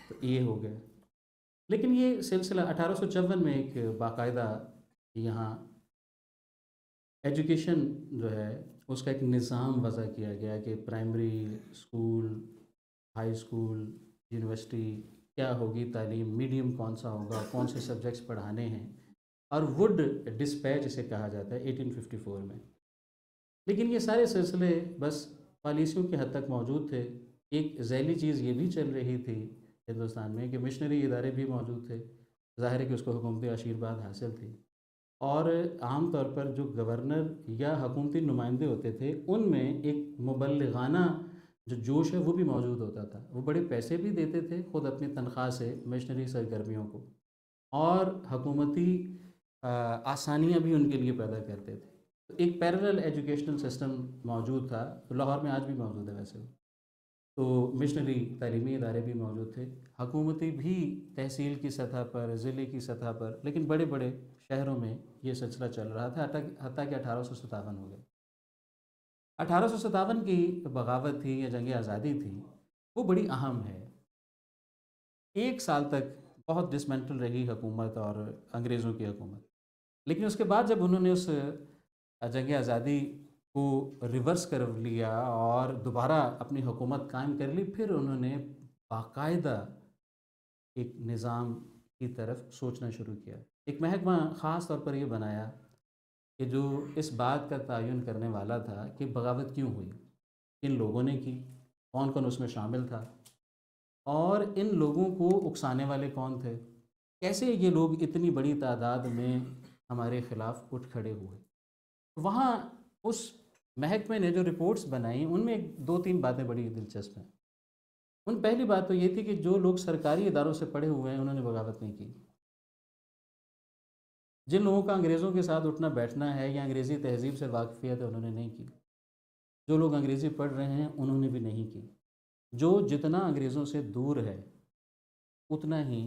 تو یہ ہو گیا۔ لیکن یہ سلسلہ 1854 میں ایک باقاعدہ یہاں ایجوکیشن جو ہے اس کا ایک نظام وضع کیا گیا کہ primary school, high school, university کیا ہوگی تعلیم، میڈیم کون سا ہوگا، کون سے سبجیکٹس پڑھانے ہیں، اور وڈ ڈسپیچ اسے کہا جاتا ہے 1854 میں۔ لیکن یہ سارے سلسلے بس پالیسیوں کی حد تک موجود تھے۔ ایک ذیلی چیز یہ بھی چل رہی تھی ہندوستان میں کہ مشنری ادارے بھی موجود تھے، ظاہر ہے کہ اس کو حکومتی آشیرواد حاصل تھی، اور عام طور پر جو گورنر یا حکومتی نمائندے ہوتے تھے ان میں ایک مبلغانہ جو جوش ہے وہ بھی موجود ہوتا تھا، وہ بڑے پیسے بھی دیتے تھے خود اپنی تنخواہ سے مشنری سرگرمیوں کو، اور حکومتی آسانیاں بھی ان کے لیے پیدا کرتے تھے۔ تو ایک پیرلل ایجوکیشنل سسٹم موجود تھا، لاہور میں آج بھی موجود ہے ویسے، تو مشنری تعلیمی ادارے بھی موجود تھے، حکومتی بھی تحصیل کی سطح پر، ضلع کی سطح پر، لیکن بڑے بڑے شہروں میں یہ سلسلہ چل رہا تھا حتیٰ کہ 1857 ہو گئے۔ 1857 کی بغاوت تھی یا جنگ آزادی تھی، وہ بڑی اہم ہے۔ ایک سال تک بہت ڈسمنٹل رہی حکومت اور انگریزوں کی حکومت، لیکن اس کے بعد جب انہوں نے اس جنگ آزادی کو ریورس کر لیا اور دوبارہ اپنی حکومت قائم کر لی، پھر انہوں نے باقاعدہ ایک نظام کی طرف سوچنا شروع کیا، ایک محکمہ خاص طور پر یہ بنایا کہ جو اس بات کا تعین کرنے والا تھا کہ بغاوت کیوں ہوئی، کن لوگوں نے کی، کون کون اس میں شامل تھا، اور ان لوگوں کو اکسانے والے کون تھے، کیسے یہ لوگ اتنی بڑی تعداد میں ہمارے خلاف اٹھ کھڑے ہوئے۔ وہاں اس محکمے نے جو رپورٹس بنائیں ان میں دو تین باتیں بڑی دلچسپ ہیں۔ ان پہلی بات تو یہ تھی کہ جو لوگ سرکاری اداروں سے پڑھے ہوئے ہیں انہوں نے بغاوت نہیں کی، جن لوگوں کا انگریزوں کے ساتھ اٹھنا بیٹھنا ہے یا انگریزی تہذیب سے واقفیت ہے انہوں نے نہیں کی، جو لوگ انگریزی پڑھ رہے ہیں انہوں نے بھی نہیں کی، جو جتنا انگریزوں سے دور ہے اتنا ہی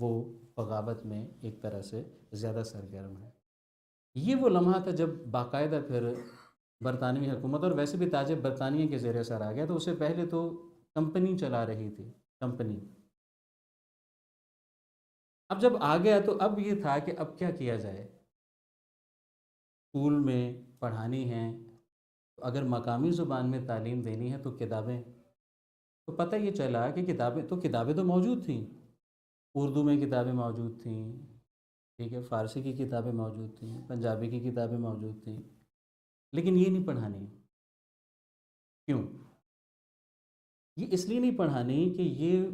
وہ بغاوت میں ایک طرح سے زیادہ سرگرم ہے۔ یہ وہ لمحہ تھا جب باقاعدہ پھر برطانوی حکومت، اور ویسے بھی تاج برطانیہ کے زیر اثر آ گیا، تو اس سے پہلے تو کمپنی چلا رہی تھی، کمپنی۔ اب جب آ گیا تو اب یہ تھا کہ اب کیا کیا جائے، اسکول میں پڑھانی ہے، تو اگر مقامی زبان میں تعلیم دینی ہے تو کتابیں، تو پتہ یہ چلا کہ کتابیں تو موجود تھیں، اردو میں کتابیں موجود تھیں، ٹھیک ہے، فارسی کی کتابیں موجود تھیں، پنجابی کی کتابیں موجود تھیں، لیکن یہ نہیں پڑھانی۔ کیوں؟ یہ اس لیے نہیں پڑھانی کہ یہ،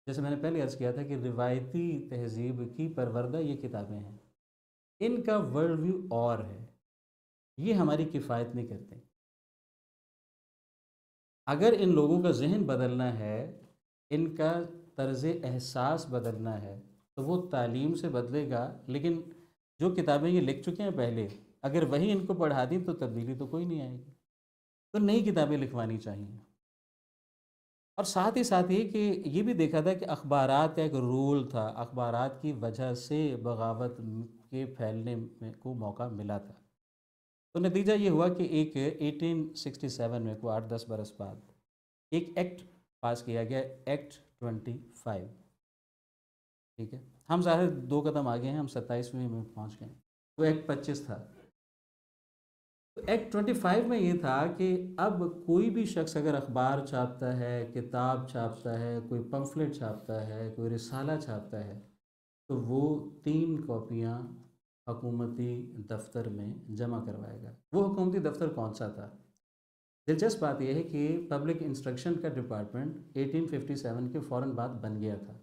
جیسے میں نے پہلے عرض کیا تھا کہ روایتی تہذیب کی پروردہ یہ کتابیں ہیں، ان کا ورلڈ ویو اور ہے، یہ ہماری کفایت نہیں کرتے۔ اگر ان لوگوں کا ذہن بدلنا ہے، ان کا طرز احساس بدلنا ہے، تو وہ تعلیم سے بدلے گا، لیکن جو کتابیں یہ لکھ چکے ہیں پہلے، اگر وہی ان کو پڑھا دیں تو تبدیلی تو کوئی نہیں آئے گی، تو نئی کتابیں لکھوانی چاہیے۔ اور ساتھ ہی ساتھ یہ کہ یہ بھی دیکھا تھا کہ اخبارات کا ایک رول تھا، اخبارات کی وجہ سے بغاوت کے پھیلنے میں کو موقع ملا تھا۔ تو نتیجہ یہ ہوا کہ ایک 1867 میں کو 8-10 برس بعد ایک ایکٹ پاس کیا گیا، ایکٹ 25، ٹھیک ہے، ہم ظاہر 2 قدم آگے ہیں، ہم 27ویں میں پہنچ گئے، وہ ایکٹ 25 تھا۔ تو ایکٹ 25 میں یہ تھا کہ اب کوئی بھی شخص اگر اخبار چھاپتا ہے، کتاب چھاپتا ہے، کوئی پمفلٹ چھاپتا ہے، کوئی رسالہ چھاپتا ہے، تو وہ 3 کاپیاں حکومتی دفتر میں جمع کروائے گا۔ وہ حکومتی دفتر کون سا تھا؟ دلچسپ بات یہ ہے کہ پبلک انسٹرکشن کا ڈپارٹمنٹ 1857 کے فوراً بعد بن گیا تھا۔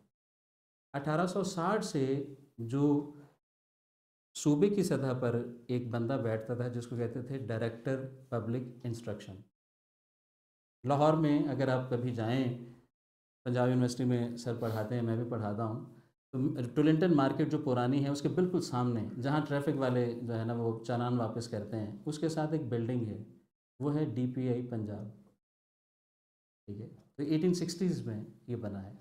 1860 سے جو صوبے کی سطح پر ایک بندہ بیٹھتا تھا جس کو کہتے تھے ڈائریکٹر پبلک انسٹرکشن۔ لاہور میں اگر آپ کبھی جائیں، پنجاب یونیورسٹی میں سر پڑھاتے ہیں، میں بھی پڑھاتا ہوں، تو ٹولنٹن مارکیٹ جو پرانی ہے اس کے بالکل سامنے جہاں ٹریفک والے جو ہے نا وہ چالان واپس کرتے ہیں، اس کے ساتھ ایک بلڈنگ ہے، وہ ہے ڈی پی آئی پنجاب، ٹھیک ہے؟ تو 1860s میں یہ بنا ہے۔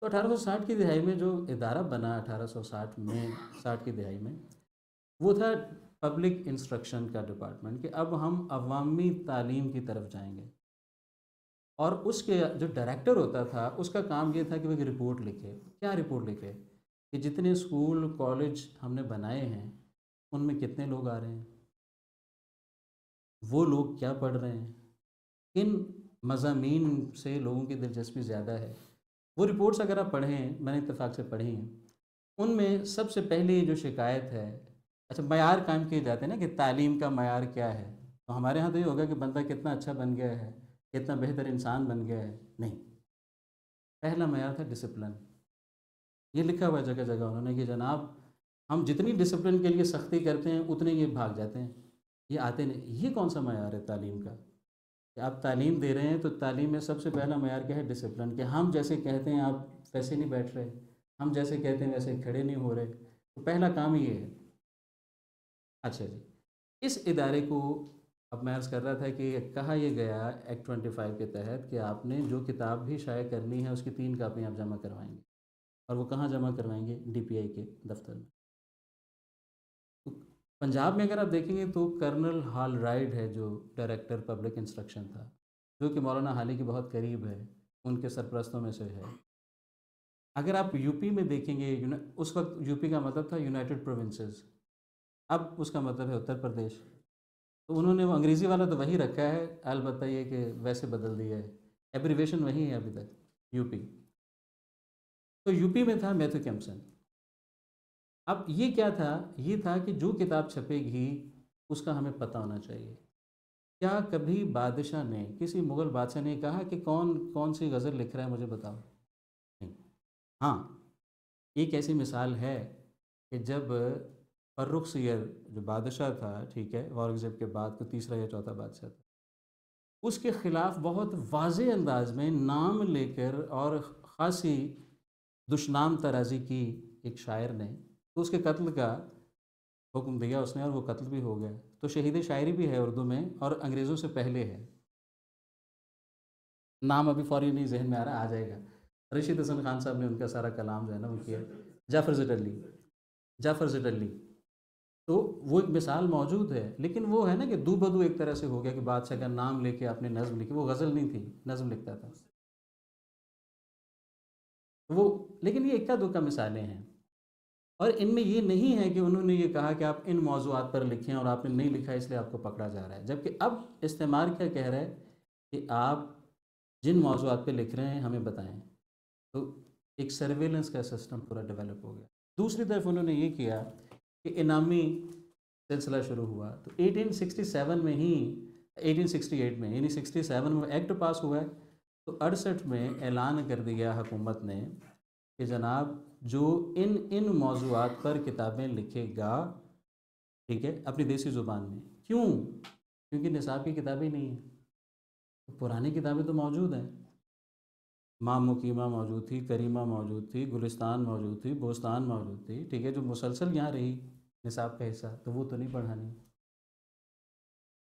تو 1860 کی دہائی میں جو ادارہ بنا 1860 میں، 60 کی دہائی میں، وہ تھا پبلک انسٹرکشن کا ڈپارٹمنٹ، کہ اب ہم عوامی تعلیم کی طرف جائیں گے۔ اور اس کے جو ڈائریکٹر ہوتا تھا اس کا کام یہ تھا کہ وہ ایک رپورٹ لکھے۔ کیا رپورٹ لکھے؟ کہ جتنے اسکول کالج ہم نے بنائے ہیں ان میں کتنے لوگ آ رہے ہیں، وہ لوگ کیا پڑھ رہے ہیں، کن مضامین سے لوگوں کی دلچسپی زیادہ ہے۔ وہ رپورٹس اگر آپ پڑھیں، میں نے اتفاق سے پڑھی ہیں، ان میں سب سے پہلی جو شکایت ہے، اچھا معیار قائم کیے جاتے ہیں نا کہ تعلیم کا معیار کیا ہے، تو ہمارے ہاں تو یہ ہوگا کہ بندہ کتنا اچھا بن گیا ہے، کتنا بہتر انسان بن گیا ہے، نہیں۔ پہلا معیار تھا ڈسپلن۔ یہ لکھا ہوا ہے جگہ جگہ انہوں نے کہ جناب ہم جتنی ڈسپلن کے لیے سختی کرتے ہیں اتنے یہ بھاگ جاتے ہیں، یہ آتے نہیں۔ یہ کون سا معیار ہے تعلیم کا؟ کہ آپ تعلیم دے رہے ہیں تو تعلیم میں سب سے پہلا معیار کیا ہے؟ ڈسپلن، کہ ہم جیسے کہتے ہیں آپ ویسے نہیں بیٹھ رہے، ہم جیسے کہتے ہیں ویسے کھڑے نہیں ہو رہے، تو پہلا کام ہی یہ ہے۔ اچھا جی، اس ادارے کو اب میں عرض کر رہا تھا کہ کہا یہ گیا ایکٹ 25 کے تحت کہ آپ نے جو کتاب بھی شائع کرنی ہے اس کی 3 کاپیاں آپ جمع کروائیں گے، اور وہ کہاں جمع کروائیں گے؟ ڈی پی آئی کے دفتر میں۔ تو پنجاب میں اگر آپ دیکھیں گے تو کرنل ہال رائڈ ہے جو ڈائریکٹر پبلک انسٹرکشن تھا، جو کہ مولانا حالی کے بہت قریب ہے، ان کے سرپرستوں میں سے ہے۔ اگر آپ یو پی میں دیکھیں گے، اس وقت یو پی کا مطلب تھا یونائٹڈ پروونسز، اب اس کا مطلب ہے اتر پردیش۔ تو انہوں نے وہ انگریزی والا تو وہی رکھا ہے، البتہ یہ کہ ویسے بدل دیا ہے، ایبریویشن وہی ہے ابھی تک، یو پی۔ تو یو پی میں تھا میتھو کیمپسن۔ اب یہ کیا تھا؟ یہ تھا کہ جو کتاب چھپے گی اس کا ہمیں پتہ ہونا چاہیے۔ کیا کبھی بادشاہ نے، کسی مغل بادشاہ نے کہا کہ کون کون سی غزل لکھ رہا ہے مجھے بتاؤ؟ نہیں۔ ہاں، ایک ایسی مثال ہے کہ جب فرخ سیر جو بادشاہ تھا، ٹھیک ہے، اورنگزیب کے بعد کو تیسرا یا چوتھا بادشاہ تھا، اس کے خلاف بہت واضح انداز میں نام لے کر اور خاصی دشنام ترازی کی ایک شاعر نے، تو اس کے قتل کا حکم دیا اس نے، اور وہ قتل بھی ہو گیا۔ تو شہید شاعری بھی ہے اردو میں، اور انگریزوں سے پہلے ہے، نام ابھی فوری نہیں ذہن میں آ رہا، آ جائے گا۔ رشید حسن خان صاحب نے ان کا سارا کلام جو ہے نا وہ کیا، جعفر زٹلی، جعفر زٹلی۔ تو وہ ایک مثال موجود ہے، لیکن وہ ہے نا کہ دو بدو ایک طرح سے ہو گیا کہ بادشاہ کا نام لے کے آپ نے نظم لکھی، وہ غزل نہیں تھی، نظم لکھتا تھا وہ۔ لیکن یہ اکا دکا مثالیں ہیں، اور ان میں یہ نہیں ہے کہ انہوں نے یہ کہا کہ آپ ان موضوعات پر لکھیں اور آپ نے نہیں لکھا اس لیے آپ کو پکڑا جا رہا ہے، جبکہ اب استعمار کیا کہہ رہا ہے کہ آپ جن موضوعات پہ لکھ رہے ہیں ہمیں بتائیں۔ تو ایک سرویلنس کا سسٹم پورا ڈیولپ ہو گیا۔ دوسری طرف انہوں نے یہ کیا کہ انعامی سلسلہ شروع ہوا، تو 1867 میں ہی، 1868 میں، یعنی 67 میں ایکٹ پاس ہوا ہے، تو 68 میں اعلان کر دیا حکومت نے کہ جناب جو ان موضوعات پر کتابیں لکھے گا، ٹھیک ہے، اپنی دیسی زبان میں، کیوں؟ کیونکہ نصاب کی کتابیں نہیں ہیں، پرانی کتابیں تو موجود ہیں، ماں مکیمہ موجود تھی، کریمہ موجود تھی، گلستان موجود تھی، بوستان موجود تھی، ٹھیک ہے، جو مسلسل یہاں رہی نصاب کا حصہ، تو وہ تو نہیں پڑھانی۔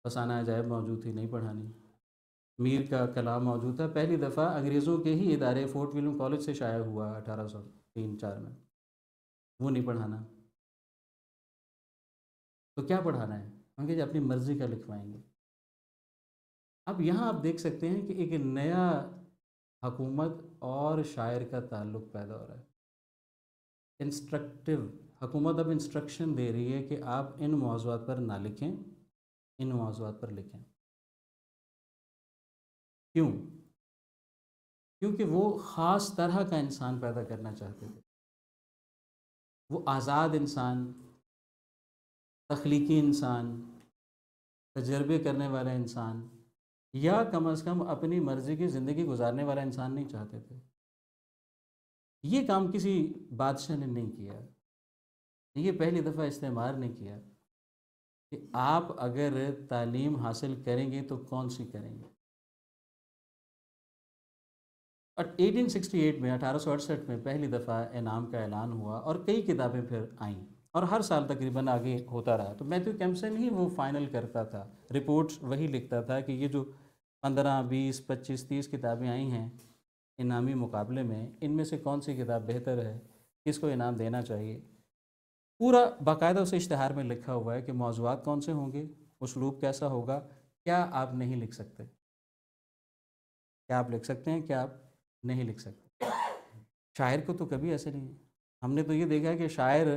فسانہ عجائب موجود تھی، نہیں پڑھانی۔ میر کا کلام موجود تھا، پہلی دفعہ انگریزوں کے ہی ادارے فورٹ ولیم کالج سے شائع ہوا 1803-4 میں، وہ نہیں پڑھانا۔ تو کیا پڑھانا ہے؟ ہم کہ جی اپنی مرضی کا لکھوائیں گے۔ اب یہاں آپ دیکھ سکتے ہیں کہ ایک نیا حکومت اور شاعر کا تعلق پیدا ہو رہا ہے، انسٹرکٹیو۔ حکومت اب انسٹرکشن دے رہی ہے کہ آپ ان موضوعات پر نہ لکھیں، ان موضوعات پر لکھیں۔ کیوں؟ کیونکہ وہ خاص طرح کا انسان پیدا کرنا چاہتے تھے، وہ آزاد انسان، تخلیقی انسان، تجربے کرنے والا انسان، یا کم از کم اپنی مرضی کی زندگی گزارنے والا انسان نہیں چاہتے تھے۔ یہ کام کسی بادشاہ نے نہیں کیا، یہ پہلی دفعہ استعمار نے کیا کہ آپ اگر تعلیم حاصل کریں گے تو کون سی کریں گے۔ اور 1868 میں 1868 میں پہلی دفعہ انعام کا اعلان ہوا اور کئی کتابیں پھر آئیں اور ہر سال تقریباً آگے ہوتا رہا۔ تو میتھیو کیمپسن ہی وہ فائنل کرتا تھا، رپورٹس وہی لکھتا تھا کہ یہ جو 15 20 25 30 کتابیں آئی ہیں انعامی مقابلے میں، ان میں سے کون سی کتاب بہتر ہے، کس کو انعام دینا چاہیے۔ پورا باقاعدہ اسے اشتہار میں لکھا ہوا ہے کہ موضوعات کون سے ہوں گے، اسلوب کیسا ہوگا، کیا آپ نہیں لکھ سکتے، کیا آپ لکھ سکتے ہیں، کیا آپ نہیں لکھ سکتے۔ شاعر کو تو کبھی ایسے نہیں ہے، ہم نے تو یہ دیکھا ہے کہ شاعر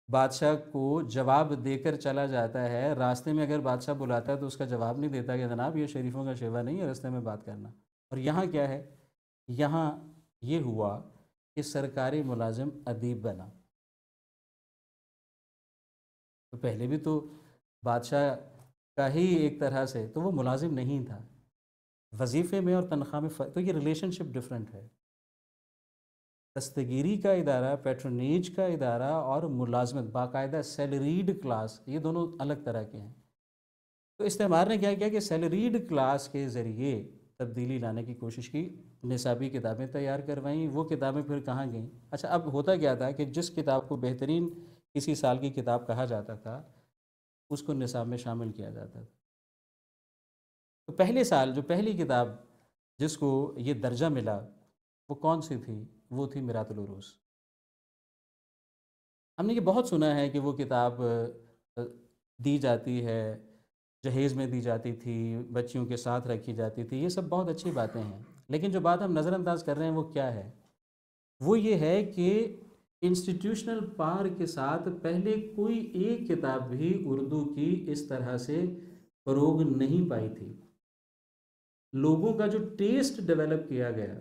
بادشاہ کو جواب دے کر چلا جاتا ہے، راستے میں اگر بادشاہ بلاتا ہے تو اس کا جواب نہیں دیتا کہ جناب یہ شریفوں کا شیوا نہیں ہے راستے میں بات کرنا۔ اور یہاں کیا ہے، یہاں یہ ہوا کہ سرکاری ملازم ادیب بنا۔ تو پہلے بھی تو بادشاہ کا ہی ایک طرح سے تو وہ ملازم نہیں تھا، وظیفے میں اور تنخواہ میں فرق، تو یہ ریلیشن شپ ڈفرینٹ ہے۔ دستگیری کا ادارہ، پیٹرونیج کا ادارہ اور ملازمت باقاعدہ سیلریڈ کلاس، یہ دونوں الگ طرح کے ہیں۔ تو استعمار نے کیا کیا کہ سیلریڈ کلاس کے ذریعے تبدیلی لانے کی کوشش کی، نصابی کتابیں تیار کروائیں۔ وہ کتابیں پھر کہاں گئیں؟ اچھا، اب ہوتا کیا تھا کہ جس کتاب کو بہترین کسی سال کی کتاب کہا جاتا تھا اس کو نصاب میں شامل کیا جاتا تھا۔ تو پہلے سال جو پہلی کتاب جس کو یہ درجہ ملا وہ کون سی تھی؟ وہ تھی میرات العروس۔ ہم نے یہ بہت سنا ہے کہ وہ کتاب دی جاتی ہے، جہیز میں دی جاتی تھی، بچیوں کے ساتھ رکھی جاتی تھی، یہ سب بہت اچھی باتیں ہیں، لیکن جو بات ہم نظر انداز کر رہے ہیں وہ کیا ہے؟ وہ یہ ہے کہ انسٹیٹیوشنل پار کے ساتھ پہلے کوئی ایک کتاب بھی اردو کی اس طرح سے فروغ نہیں پائی تھی۔ لوگوں کا جو ٹیسٹ ڈیولپ کیا گیا،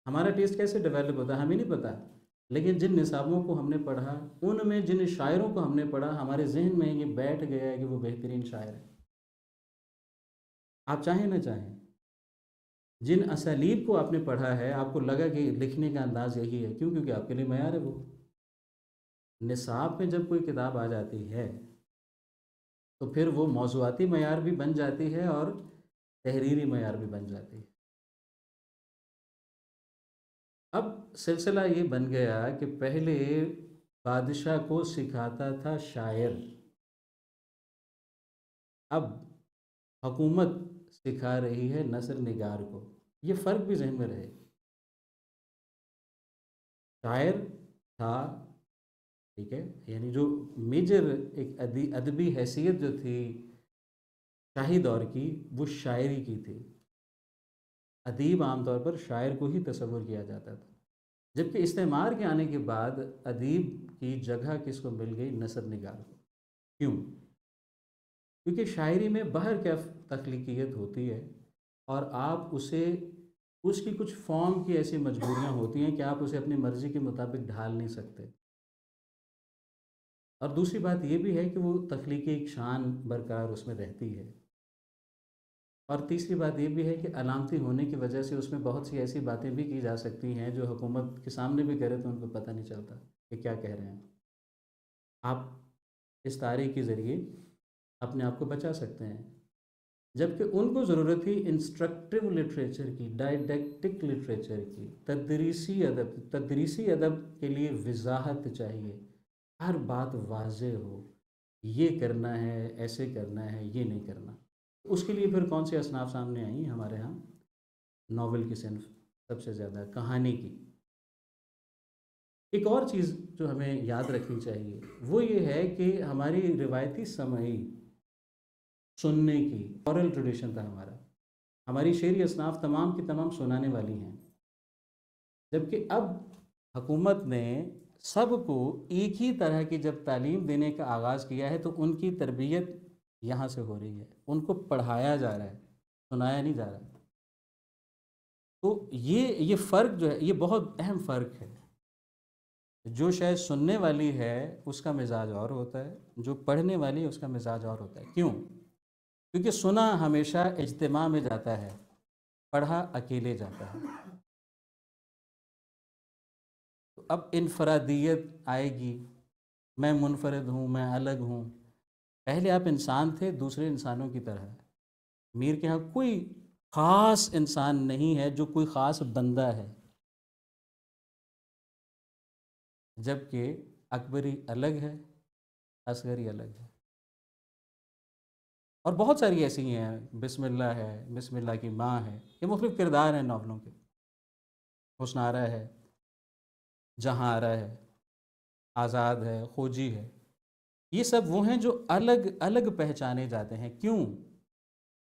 ہمارا ٹیسٹ کیسے ڈیولپ ہوتا ہے ہمیں نہیں پتہ، لیکن جن نصابوں کو ہم نے پڑھا، ان میں جن شاعروں کو ہم نے پڑھا، ہمارے ذہن میں یہ بیٹھ گیا ہے کہ وہ بہترین شاعر ہے، آپ چاہیں نہ چاہیں۔ جن اسالیب کو آپ نے پڑھا ہے، آپ کو لگا کہ لکھنے کا انداز یہی ہے، کیوں؟ کیونکہ آپ کے لیے معیار ہے وہ۔ نصاب میں جب کوئی کتاب آ جاتی ہے تو پھر وہ موضوعاتی معیار بھی بن جاتی ہے اور تحریری معیار بھی بن جاتی ہے۔ اب سلسلہ یہ بن گیا کہ پہلے بادشاہ کو سکھاتا تھا شاعر، اب حکومت سکھا رہی ہے نثر نگار کو۔ یہ فرق بھی ذہن میں رہے، شاعر تھا، ٹھیک ہے، یعنی جو میجر ایک ادبی حیثیت جو تھی شاہی دور کی وہ شاعری کی تھی۔ ادیب عام طور پر شاعر کو ہی تصور کیا جاتا تھا، جبکہ استعمار کے آنے کے بعد ادیب کی جگہ کس کو مل گئی؟ نثر نگار کو۔ کیوں؟ کیونکہ شاعری میں باہر کیا تخلیقیت ہوتی ہے اور آپ اسے اس کی کچھ فارم کی ایسی مجبوریاں ہوتی ہیں کہ آپ اسے اپنی مرضی کے مطابق ڈھال نہیں سکتے، اور دوسری بات یہ بھی ہے کہ وہ تخلیقی ایک شان برقرار اس میں رہتی ہے، اور تیسری بات یہ بھی ہے کہ علامتی ہونے کی وجہ سے اس میں بہت سی ایسی باتیں بھی کی جا سکتی ہیں جو حکومت کے سامنے بھی کرے تو ان کو پتہ نہیں چلتا کہ کیا کہہ رہے ہیں۔ آپ اس تاریخ کے ذریعے اپنے آپ کو بچا سکتے ہیں، جبکہ ان کو ضرورت تھی انسٹرکٹیو لٹریچر کی، ڈائیڈیکٹک لٹریچر کی، تدریسی ادب کے لیے وضاحت چاہیے، ہر بات واضح ہو، یہ کرنا ہے، ایسے کرنا ہے، یہ نہیں کرنا۔ اس کے لیے پھر کون سی اصناف سامنے آئیں ہمارے ہاں؟ ناول کی صنف سب سے زیادہ، کہانی کی۔ ایک اور چیز جو ہمیں یاد رکھنی چاہیے وہ یہ ہے کہ ہماری روایتی سمعی سننے کی اورل ٹریڈیشن تھا ہمارا، ہماری شعری اصناف تمام کی تمام سنانے والی ہیں، جبکہ اب حکومت نے سب کو ایک ہی طرح کی جب تعلیم دینے کا آغاز کیا ہے تو ان کی تربیت یہاں سے ہو رہی ہے، ان کو پڑھایا جا رہا ہے، سنایا نہیں جا رہا۔ تو یہ فرق جو ہے یہ بہت اہم فرق ہے۔ جو شاید سننے والی ہے اس کا مزاج اور ہوتا ہے، جو پڑھنے والی ہے اس کا مزاج اور ہوتا ہے۔ کیوں؟ کیونکہ سنا ہمیشہ اجتماع میں جاتا ہے، پڑھا اکیلے جاتا ہے۔ تو اب انفرادیت آئے گی، میں منفرد ہوں، میں الگ ہوں۔ پہلے آپ انسان تھے دوسرے انسانوں کی طرح، میر کے ہاں کوئی خاص انسان نہیں ہے جو کوئی خاص بندہ ہے، جبکہ اکبری الگ ہے، اصغری الگ ہے۔ اور بہت ساری ایسی ہیں، بسم اللہ ہے، بسم اللہ کی ماں ہے، یہ مختلف کردار ہیں ناولوں کے۔ حسن آرا ہے، جہاں آرا ہے، آزاد ہے، خوجی ہے، یہ سب وہ ہیں جو الگ الگ پہچانے جاتے ہیں۔ کیوں؟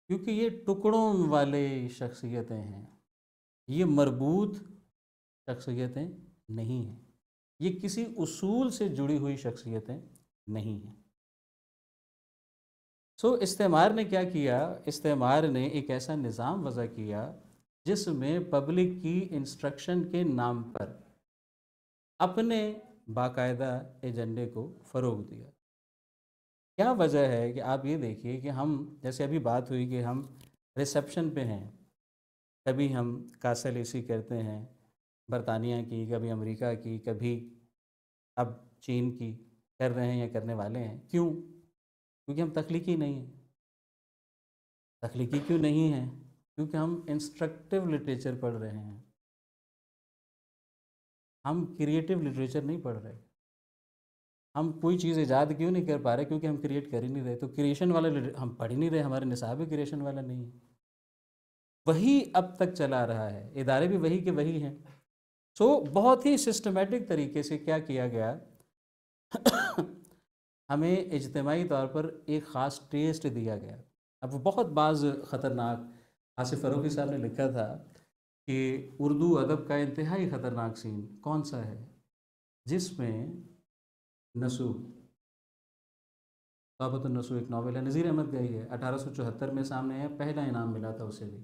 کیونکہ یہ ٹکڑوں والے شخصیتیں ہیں، یہ مربوط شخصیتیں نہیں ہیں، یہ کسی اصول سے جڑی ہوئی شخصیتیں نہیں ہیں۔ استعمار نے کیا کیا؟ استعمار نے ایک ایسا نظام وضع کیا جس میں پبلک کی انسٹرکشن کے نام پر اپنے باقاعدہ ایجنڈے کو فروغ دیا۔ کیا وجہ ہے کہ آپ یہ دیکھیے کہ ہم جیسے ابھی بات ہوئی کہ ہم ریسیپشن پہ ہیں، کبھی ہم کاسل اے سی کرتے ہیں برطانیہ کی، کبھی امریکہ کی، کبھی اب چین کی کر رہے ہیں یا کرنے والے ہیں۔ کیوں؟ کیونکہ ہم تخلیقی نہیں ہیں۔ تخلیقی کیوں نہیں ہیں؟ کیونکہ ہم انسٹرکٹیو لٹریچر پڑھ رہے ہیں، ہم کریٹیو لٹریچر نہیں پڑھ رہے۔ ہم کوئی چیز ایجاد کیوں نہیں کر پا رہے؟ کیونکہ ہم کریٹ کر ہی نہیں رہے۔ تو کریشن والا ہم پڑھ ہی نہیں رہے، ہمارے نصاب ہی کریشن والا نہیں ہے۔ وہی اب تک چلا رہا ہے، ادارے بھی وہی کے وہی ہیں۔ بہت ہی سسٹمیٹک طریقے سے کیا کیا گیا، ہمیں اجتماعی طور پر ایک خاص ٹیسٹ دیا گیا۔ اب وہ بہت بعض خطرناک، آصف فروخی صاحب نے لکھا تھا کہ اردو ادب کا انتہائی خطرناک سین کون سا ہے؟ جس میں نسو، صحبت النسو ایک ناول ہے، نذیر احمد کا ہی ہے، 1874 میں سامنے آیا، پہلا انعام ملا تھا اسے بھی۔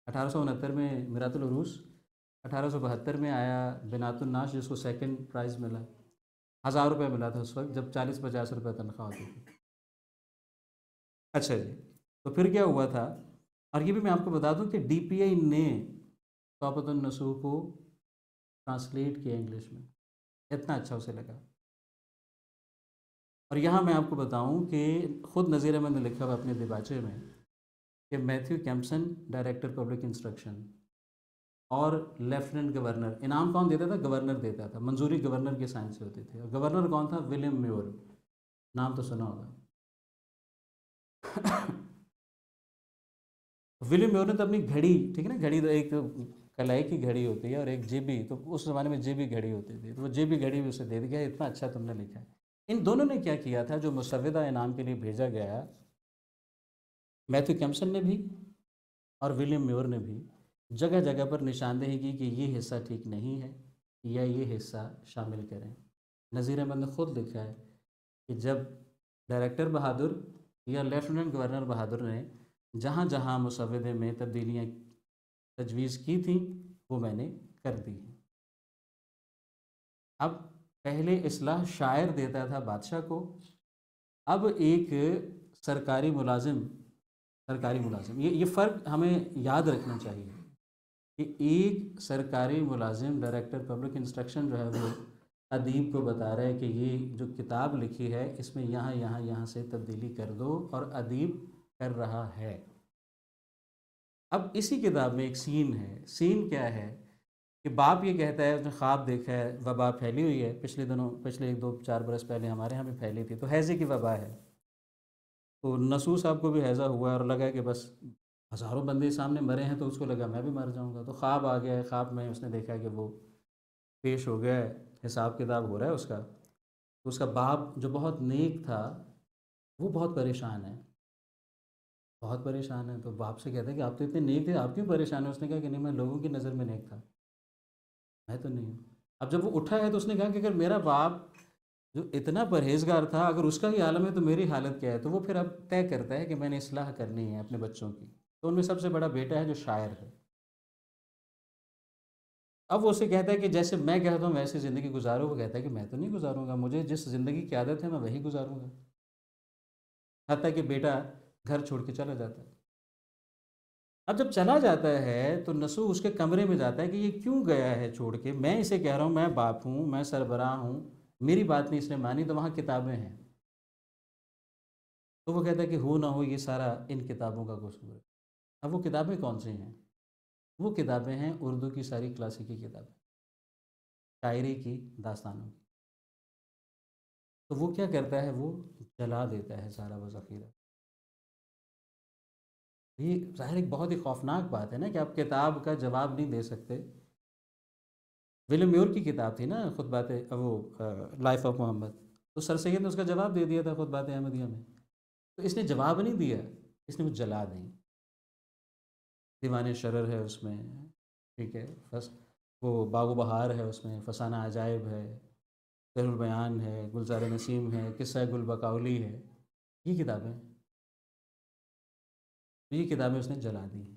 1869 میں میرات العروس، 1872 میں آیا بنات الناس جس کو سیکنڈ پرائز ملا، 1000 روپے ملا تھا اس وقت، جب 40-50 روپے تنخواہ ہوتی تھی۔ اچھا جی، تو پھر کیا ہوا تھا؟ اور یہ بھی میں آپ کو بتا دوں کہ ڈی پی آئی نے صحبت النسو کو ٹرانسلیٹ کیا انگلش میں، اتنا اچھا اسے لگا۔ اور یہاں میں آپ کو بتاؤں کہ خود نذیر احمد نے لکھا ہوا اپنے دیباچے میں کہ میتھیو کیمپسن ڈائریکٹر پبلک انسٹرکشن اور لیفٹیننٹ گورنر، انعام کون دیتا تھا؟ گورنر دیتا تھا، منظوری گورنر کے سائن سے ہوتی تھی۔ اور گورنر کون تھا؟ ولیم میور، نام تو سنا ہوگا۔ ولیم میور نے تو اپنی گھڑی، ٹھیک ہے نا، گھڑی تو ایک کلائی کی گھڑی ہوتی ہے اور ایک جیبی، تو اس زمانے میں جیبی گھڑی ہوتی تھی، تو وہ جیبی گھڑی بھی اسے دے دیا، اتنا اچھا تم نے لکھا ہے۔ ان دونوں نے کیا کیا تھا؟ جو مسودہ انعام کے لیے بھیجا گیا، میتھیو کیمپسن نے بھی اور ولیم میور نے بھی جگہ جگہ پر نشاندہی کی کہ یہ حصہ ٹھیک نہیں ہے یا یہ حصہ شامل کریں۔ نذیر احمد نے خود لکھا ہے کہ جب ڈائریکٹر بہادر یا لیفٹیننٹ گورنر بہادر نے جہاں جہاں مسودے میں تبدیلیاں تجویز کی تھیں وہ میں نے کر دی ہیں۔ اب پہلے اصلاح شاعر دیتا تھا بادشاہ کو، اب ایک سرکاری ملازم یہ فرق ہمیں یاد رکھنا چاہیے کہ ایک سرکاری ملازم ڈائریکٹر پبلک انسٹرکشن جو ہے وہ ادیب کو بتا رہا ہے کہ یہ جو کتاب لکھی ہے اس میں یہاں یہاں یہاں سے تبدیلی کر دو، اور ادیب کر رہا ہے۔ اب اسی کتاب میں ایک سین ہے، سین کیا ہے کہ باپ یہ کہتا ہے، اس نے خواب دیکھا ہے، وبا پھیلی ہوئی ہے، پچھلے 1-2-4 برس پہلے ہمارے یہاں بھی پھیلی تھی، تو ہیضے کی وبا ہے۔ تو نسو صاحب کو بھی ہیضہ ہوا اور لگا کہ بس ہزاروں بندے سامنے مرے ہیں، تو اس کو لگا میں بھی مر جاؤں گا، تو خواب آ گیا ہے، خواب میں اس نے دیکھا کہ وہ پیش ہو گیا ہے، حساب کتاب ہو رہا ہے اس کا، تو اس کا باپ جو بہت نیک تھا وہ بہت پریشان ہے، بہت پریشان ہے۔ تو باپ سے کہتا ہے کہ آپ تو اتنے نیک تھے، آپ کیوں پریشان ہیں؟ اس نے کہا کہ نہیں، میں لوگوں کی نظر میں نیک تھا، میں تو نہیں ہوں۔ اب جب وہ اٹھا ہے تو اس نے کہا کہ اگر میرا باپ جو اتنا پرہیزگار تھا، اگر اس کا ہی عالم ہے تو میری حالت کیا ہے؟ تو وہ پھر اب طے کرتا ہے کہ میں نے اصلاح کرنی ہے اپنے بچوں کی۔ تو ان میں سب سے بڑا بیٹا ہے جو شاعر ہے۔ اب وہ اسے کہتا ہے کہ جیسے میں کہتا ہوں ویسے زندگی گزارو، وہ کہتا ہے کہ میں تو نہیں گزاروں گا، مجھے جس زندگی کی عادت ہے میں وہی گزاروں گا۔ حتیٰ کہ بیٹا گھر چھوڑ کے چلا جاتا ہے۔ اب جب چلا جاتا ہے تو نسو اس کے کمرے میں جاتا ہے کہ یہ کیوں گیا ہے چھوڑ کے، میں اسے کہہ رہا ہوں میں باپ ہوں، میں سربراہ ہوں، میری بات نہیں اس نے مانی، تو وہاں کتابیں ہیں۔ تو وہ کہتا ہے کہ ہو نہ ہو یہ سارا ان کتابوں کا قصور ہے۔ اب وہ کتابیں کون سی ہیں؟ وہ کتابیں ہیں اردو کی ساری کلاسیکی کتابیں، شاعری کی، داستانوں کی۔ تو وہ کیا کرتا ہے؟ وہ جلا دیتا ہے سارا وہ ذخیرہ۔ یہ ظاہر ایک بہت ہی خوفناک بات ہے نا کہ آپ کتاب کا جواب نہیں دے سکتے۔ ولیم میور کی کتاب تھی نا خطبات، وہ لائف آف محمد، تو سر سید نے اس کا جواب دے دیا تھا خطبات احمدیہ میں۔ تو اس نے جواب نہیں دیا، اس نے وہ جلا دیں۔ دیوان شرر ہے اس میں، ٹھیک ہے، بس وہ باغ و بہار ہے اس میں، فسانہ عجائب ہے، سحر البیان ہے، گلزار نسیم ہے، قصہ گل بقولی ہے، یہ کتابیں، یہ کتابیں اس نے جلا دی ہیں۔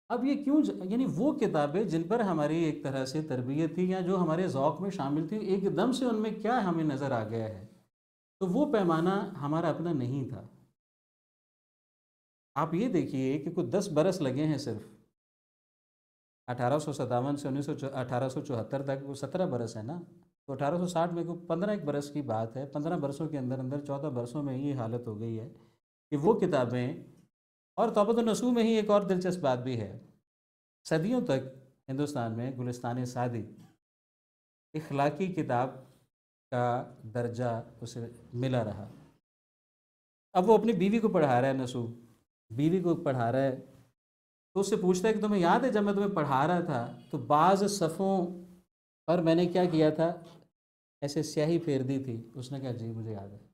اب یہ کیوں یعنی وہ کتابیں جن پر ہماری ایک طرح سے تربیت تھی یا جو ہمارے ذوق میں شامل تھی، ایک دم سے ان میں کیا ہمیں نظر آ گیا ہے، تو وہ پیمانہ ہمارا اپنا نہیں تھا۔ آپ یہ دیکھیے کہ کچھ 10 برس لگے ہیں صرف، 1857 سے 1874 تک، وہ 17 برس ہے نا، تو 1860 میں کوئی 15 ایک برس کی بات ہے، 15 برسوں کے اندر اندر 14 برسوں میں یہ حالت ہو گئی ہے کہ وہ کتابیں، اور توبۃ النصوح میں ہی ایک اور دلچسپ بات بھی ہے، صدیوں تک ہندوستان میں گلستان سعدی اخلاقی کتاب کا درجہ اسے ملا رہا۔ اب وہ اپنی بیوی کو پڑھا رہا ہے نصوح، بیوی کو پڑھا رہا ہے، تو اس سے پوچھتا ہے کہ تمہیں یاد ہے جب میں تمہیں پڑھا رہا تھا تو بعض صفوں پر میں نے کیا کیا تھا، ایسے سیاہی پھیر دی تھی؟ اس نے کہا جی مجھے یاد ہے۔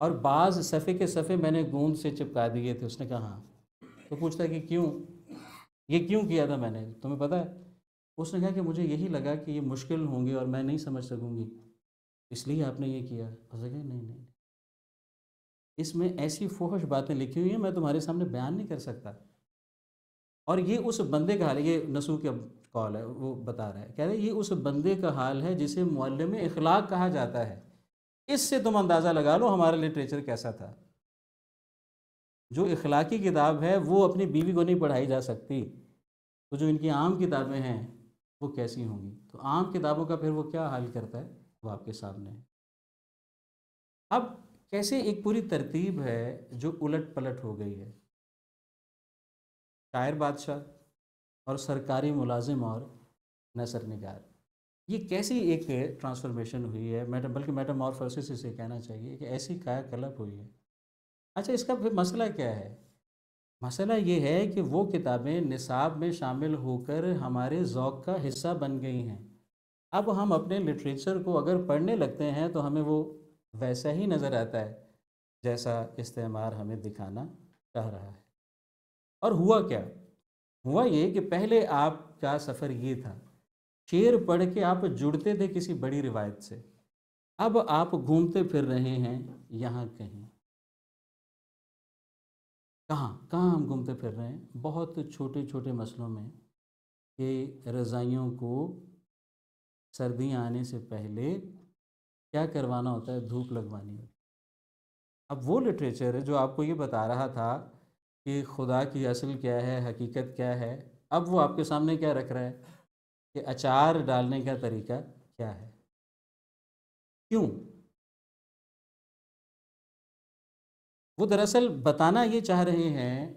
اور بعض صفحے کے صفحے میں نے گوند سے چپکا دیے تھے؟ اس نے کہا ہاں۔ تو پوچھتا ہے کہ کیوں، یہ کیوں کیا تھا میں نے، تمہیں پتہ ہے؟ اس نے کہا کہ مجھے یہی لگا کہ یہ مشکل ہوں گی اور میں نہیں سمجھ سکوں گی، اس لیے آپ نے یہ کیا۔ اس نے کہا نہیں نہیں، اس میں ایسی فحش باتیں لکھی ہوئی ہیں میں تمہارے سامنے بیان نہیں کر سکتا۔ اور یہ اس بندے کا حال ہے، یہ نصوح کا قول ہے، وہ بتا رہا ہے، کہہ رہے یہ اس بندے کا حال ہے جسے معلم اخلاق کہا جاتا ہے، اس سے تم اندازہ لگا لو ہمارا لٹریچر کیسا تھا۔ جو اخلاقی کتاب ہے وہ اپنی بیوی کو نہیں پڑھائی جا سکتی، تو جو ان کی عام کتابیں ہیں وہ کیسی ہوں گی؟ تو عام کتابوں کا پھر وہ کیا حال کرتا ہے وہ آپ کے سامنے ہے۔ اب کیسے ایک پوری ترتیب ہے جو الٹ پلٹ ہو گئی ہے، شاعر بادشاہ اور سرکاری ملازم اور نثر نگار، یہ کیسی ایک ٹرانسفارمیشن ہوئی ہے، بلکہ میٹامورفوسس اسے کہنا چاہیے، کہ ایسی کایا کلپ ہوئی ہے۔ اچھا اس کا پھر مسئلہ کیا ہے؟ مسئلہ یہ ہے کہ وہ کتابیں نصاب میں شامل ہو کر ہمارے ذوق کا حصہ بن گئی ہیں۔ اب ہم اپنے لٹریچر کو اگر پڑھنے لگتے ہیں تو ہمیں وہ ویسا ہی نظر آتا ہے جیسا استعمار ہمیں دکھانا چاہ رہا ہے۔ اور ہوا کیا؟ ہوا یہ کہ پہلے آپ کا سفر یہ تھا، شعر پڑھ کے آپ جڑتے تھے کسی بڑی روایت سے، اب آپ گھومتے پھر رہے ہیں یہاں کہیں، کہاں کہاں ہم گھومتے پھر رہے ہیں؟ بہت چھوٹے چھوٹے مسئلوں میں، کہ رضائیوں کو سردیاں آنے سے پہلے کیا کروانا ہوتا ہے، دھوپ لگوانی ہوتی ہے۔ اب وہ لٹریچر جو آپ کو یہ بتا رہا تھا کہ خدا کی اصل کیا ہے، حقیقت کیا ہے، اب وہ آپ کے سامنے کیا رکھ رہا ہے کہ اچار ڈالنے کا طریقہ کیا ہے۔ کیوں؟ وہ دراصل بتانا یہ چاہ رہے ہیں